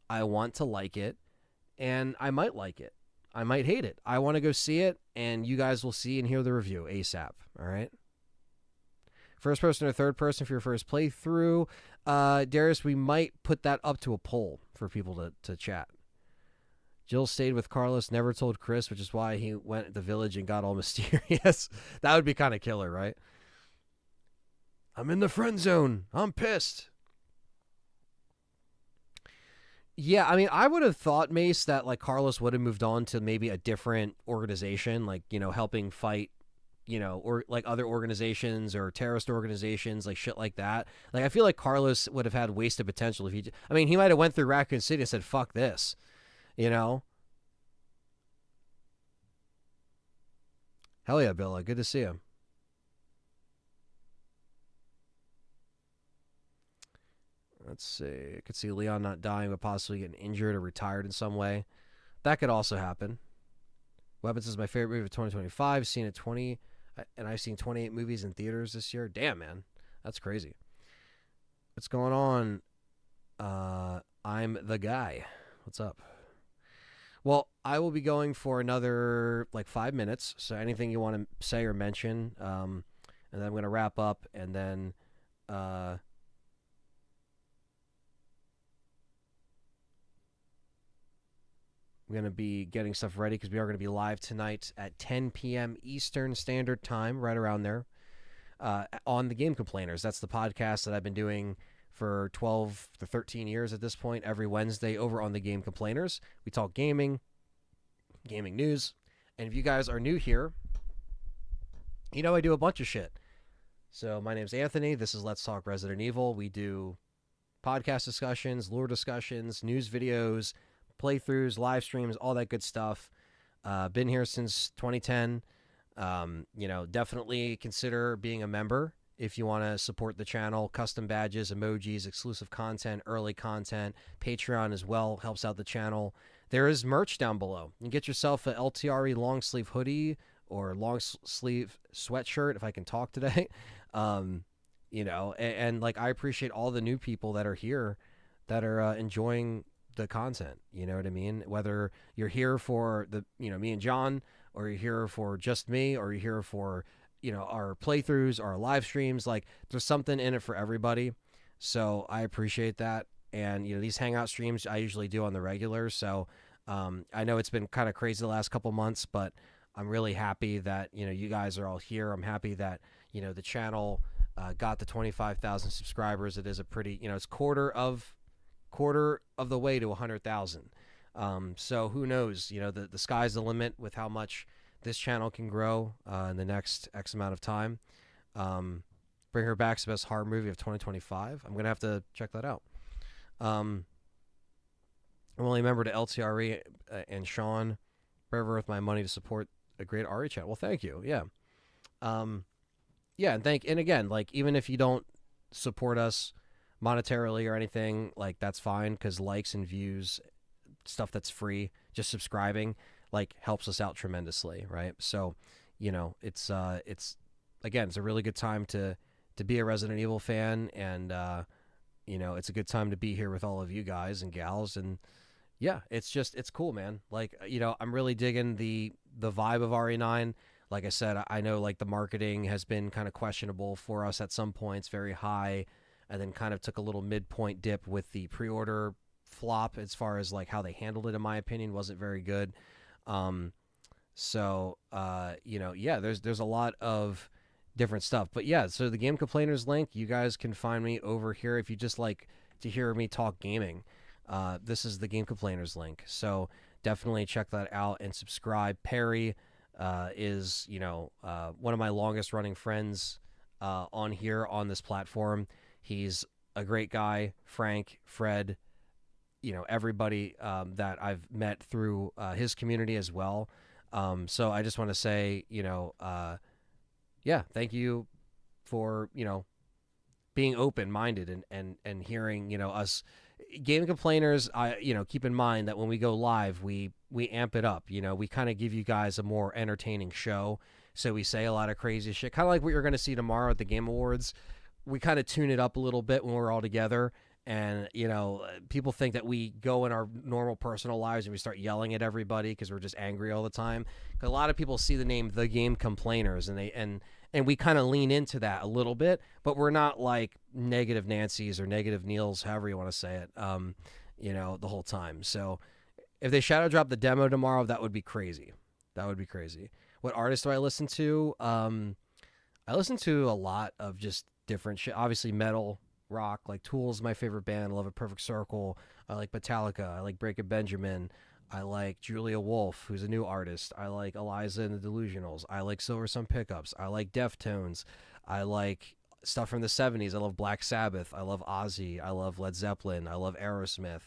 I want to like it, and I might like it. I might hate it. I want to go see it, and you guys will see and hear the review ASAP, all right? First person or third person for your first playthrough. Darius, we might put that up to a poll for people to chat. Jill stayed with Carlos, never told Chris, which is why he went to the village and got all mysterious. That would be kind of killer, right? I'm in the friend zone. I'm pissed. Yeah, I mean, I would have thought, Mace, that like Carlos would have moved on to maybe a different organization, like, helping fight, or like other organizations or terrorist organizations, like shit like that. Like, I feel like Carlos would have had wasted potential if he might have went through Raccoon City and said, fuck this. Hell yeah, Billa. Good to see him. Let's see. I could see Leon not dying, but possibly getting injured or retired in some way. That could also happen. Weapons is my favorite movie of 2025. I've seen 28 movies in theaters this year. Damn, man. That's crazy. What's going on? I'm the guy. What's up? Well, I will be going for another like 5 minutes. So anything you want to say or mention, and then I'm going to wrap up, and then uh, I'm going to be getting stuff ready because we are going to be live tonight at 10 p.m. Eastern Standard Time, right around there, on the Game Complainers. That's the podcast that I've been doing for 12 to 13 years at this point, every Wednesday over on the Game Complainers. We talk gaming, gaming news, and if you guys are new here, you know I do a bunch of shit. So my name's Anthony. This is Let's Talk Resident Evil. We do podcast discussions, lore discussions, news videos, playthroughs, live streams, all that good stuff. Been here since 2010. Definitely consider being a member if you want to support the channel. Custom badges, emojis, exclusive content, early content. Patreon as well helps out the channel. There is merch down below. You can get yourself a LTRE long sleeve hoodie or long sleeve sweatshirt if I can talk today. And like I appreciate all the new people that are here that are enjoying the content. You know what I mean? Whether you're here for me and John, or you're here for just me, or you're here for our playthroughs, our live streams, like there's something in it for everybody. So I appreciate that. And these hangout streams I usually do on the regular. So I know it's been kind of crazy the last couple months, but I'm really happy that you guys are all here. I'm happy that the channel got the 25,000 subscribers. It is a pretty it's quarter of the way to 100,000. So who knows? The sky's the limit with how much this channel can grow in the next X amount of time. Bring Her Back's the best horror movie of 2025. I'm gonna have to check that out. I'm only a member to LTRE and Sean. Forever with my money to support a great RE channel. Well, thank you. Yeah. And again, like even if you don't support us monetarily or anything, like that's fine, because likes and views, stuff that's free, just subscribing, like helps us out tremendously, right? So it's again, it's a really good time to be a Resident Evil fan, and it's a good time to be here with all of you guys and gals. And yeah, it's cool, man. Like I'm really digging the vibe of RE9. Like I said, I know like the marketing has been kind of questionable for us at some points, very high, and then kind of took a little midpoint dip with the pre-order flop. As far as like how they handled it, in my opinion, wasn't very good. There's a lot of different stuff. But yeah, so the Game Complainers link, you guys can find me over here if you just like to hear me talk gaming. This is the Game Complainers link. So definitely check that out and subscribe. Perry is one of my longest running friends on here on this platform. He's a great guy. Frank, Fred, everybody that I've met through his community as well. So I just want to say, thank you for being open-minded and hearing us Game Complainers. Keep in mind that when we go live, we amp it up. We kind of give you guys a more entertaining show. So we say a lot of crazy shit, kind of like what you're going to see tomorrow at the Game Awards. We kind of tune it up a little bit when we're all together. And, people think that we go in our normal personal lives and we start yelling at everybody because we're just angry all the time. 'Cause a lot of people see the name The Game Complainers, and we kind of lean into that a little bit, but we're not like negative Nancy's or negative Neils, however you want to say it, the whole time. So if they shadow drop the demo tomorrow, that would be crazy. That would be crazy. What artists do I listen to? I listen to a lot of just different shit. Obviously metal, rock, like Tool's my favorite band. I love A Perfect Circle. I like Metallica. I like Breaking Benjamin. I like Julia Wolf, who's a new artist. I like Eliza and the Delusionals. I like Silver Sun Pickups. I like Deftones. I like stuff from the 70s. I love Black Sabbath. I love Ozzy. I love Led Zeppelin. I love Aerosmith,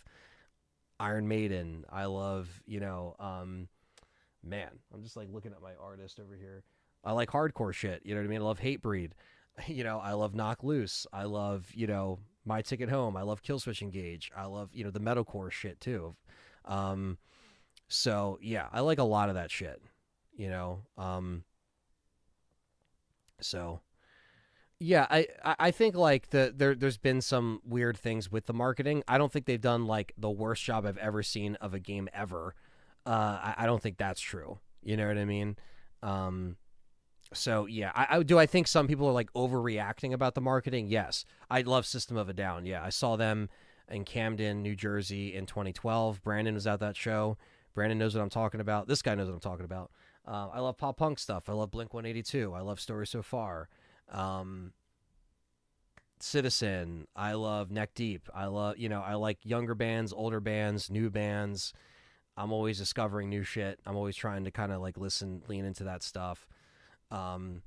Iron Maiden. I love, man, I'm just like looking at my artist over here. I like hardcore shit. You know what I mean? I love Hatebreed. I love Knock Loose. I love, My Ticket Home. I love Killswitch Engage. I love, the metalcore shit too. So yeah, I like a lot of that shit, So Yeah, I think like there's been some weird things with the marketing. I don't think they've done like the worst job I've ever seen of a game ever. I don't think that's true. You know what I mean? Um, so yeah, I think some people are like overreacting about the marketing. Yes, I love System of a Down. Yeah, I saw them in Camden, New Jersey in 2012. Brandon was at that show. Brandon knows what I'm talking about. This guy knows what I'm talking about. I love pop punk stuff. I love Blink 182. I love Story So Far. Um, Citizen. I love Neck Deep. I love, I like younger bands, older bands, new bands. I'm always discovering new shit. I'm always trying to kind of like lean into that stuff. Um,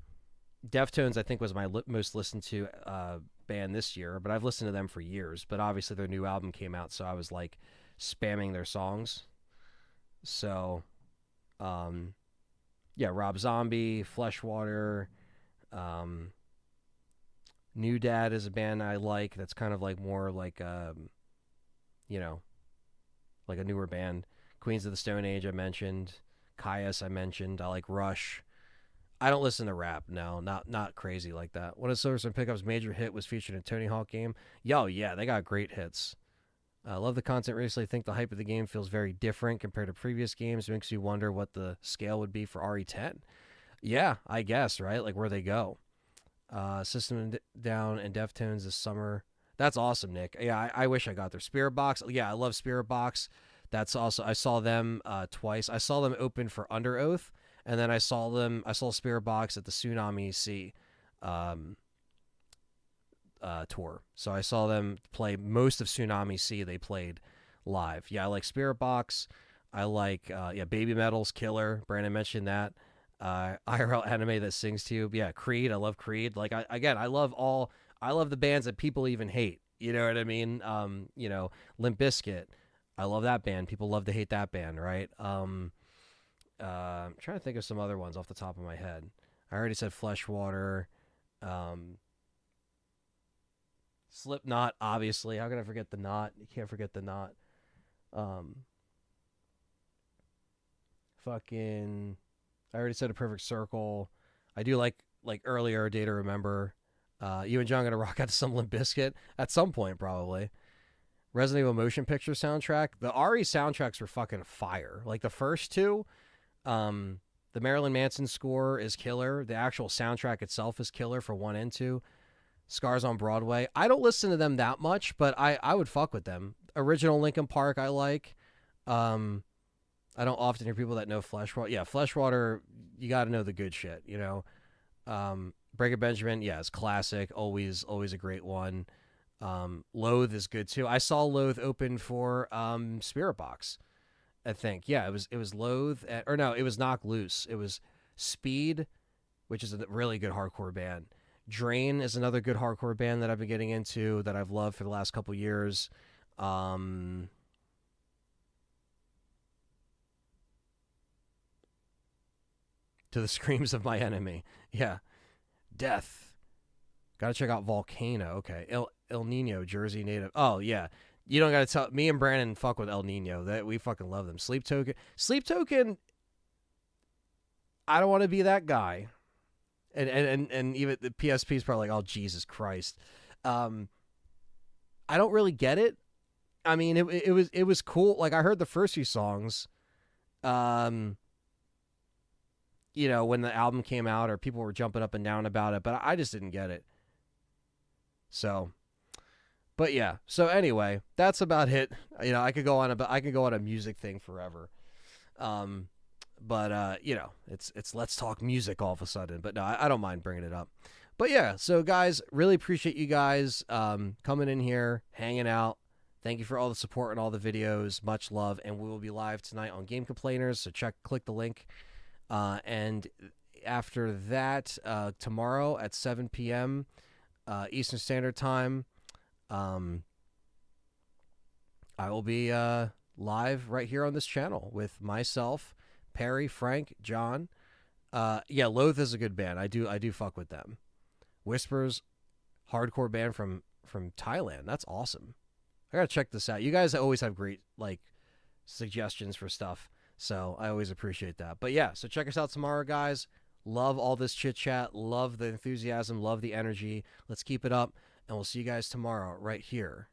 Deftones, I think, was my most listened to band this year, but I've listened to them for years. But obviously, their new album came out, so I was like spamming their songs. So, um, yeah, Rob Zombie, Fleshwater, um, New Dad is a band I like. That's kind of like more like you know, like a newer band. Queens of the Stone Age I mentioned. Caius I mentioned. I like Rush. I don't listen to rap. No, not crazy like that. One of Silver's and Pickup's major hit was featured in a Tony Hawk game. Yo, yeah, they got great hits. I love the content recently. Think the hype of the game feels very different compared to previous games. It makes you wonder what the scale would be for RE10. Yeah, I guess, right? Like where they go. System Down and Deftones this summer. That's awesome, Nick. Yeah, I wish I got their Spirit Box. Yeah, I love Spirit Box. That's also I saw them twice. I saw them open for Under Oath, and then I saw Spirit Box at the Tsunami Sea um, tour. So I saw them play most of Tsunami Sea. They played live. Yeah, I like Spirit Box. I like Baby Metal's Killer. Brandon mentioned that. IRL anime that sings to you. Yeah, Creed. I love Creed. Like I love the bands that people even hate. You know what I mean? Limp Bizkit. I love that band. People love to hate that band, right? I'm trying to think of some other ones off the top of my head. I already said Fleshwater. Um, Slipknot, obviously. How can I forget the Knot? You can't forget the Knot. Um, fucking I already said A Perfect Circle. I do like earlier Day to Remember. You and John gonna rock out to some Limp Bizkit at some point probably. Resident Evil motion picture soundtrack. The RE soundtracks were fucking fire. Like the first two, the Marilyn Manson score is killer. The actual soundtrack itself is killer for 1 and 2. Scars on Broadway. I don't listen to them that much, but I would fuck with them. Original Linkin Park I like. I don't often hear people that know Fleshwater. Yeah, Fleshwater, you got to know the good shit, you know. Breaker Benjamin, yeah, it's classic. Always a great one. Loathe is good too. I saw Loathe open for Spirit Box, I think. Yeah, it was Loathe or no, it was Knock Loose. It was Speed, which is a really good hardcore band. Drain is another good hardcore band that I've been getting into that I've loved for the last couple years. To the screams of my enemy. Yeah. Death. Gotta check out Volcano. Okay. El Nino, Jersey native. Oh, yeah. You don't gotta tell me and Brandon fuck with El Nino. That we fucking love them. Sleep Token. Sleep Token. I don't want to be that guy. And even the PSP is probably like, oh Jesus Christ. I don't really get it. I mean, it was cool. Like I heard the first few songs. When the album came out or people were jumping up and down about it, but I just didn't get it. So, but yeah. So anyway, that's about it. I could go on a music thing forever. It's let's talk music all of a sudden. But no, I don't mind bringing it up. But yeah, so guys, really appreciate you guys coming in here, hanging out. Thank you for all the support and all the videos. Much love, and we will be live tonight on Game Complainers. So click the link. And after that, tomorrow at 7 p.m. Eastern Standard Time, I will be live right here on this channel with myself, Perry, Frank, John. Loathe is a good band. I do fuck with them. Whispers, hardcore band from Thailand. That's awesome. I gotta check this out. You guys always have great suggestions for stuff. So I always appreciate that. But yeah, so check us out tomorrow, guys. Love all this chit chat. Love the enthusiasm. Love the energy. Let's keep it up. And we'll see you guys tomorrow right here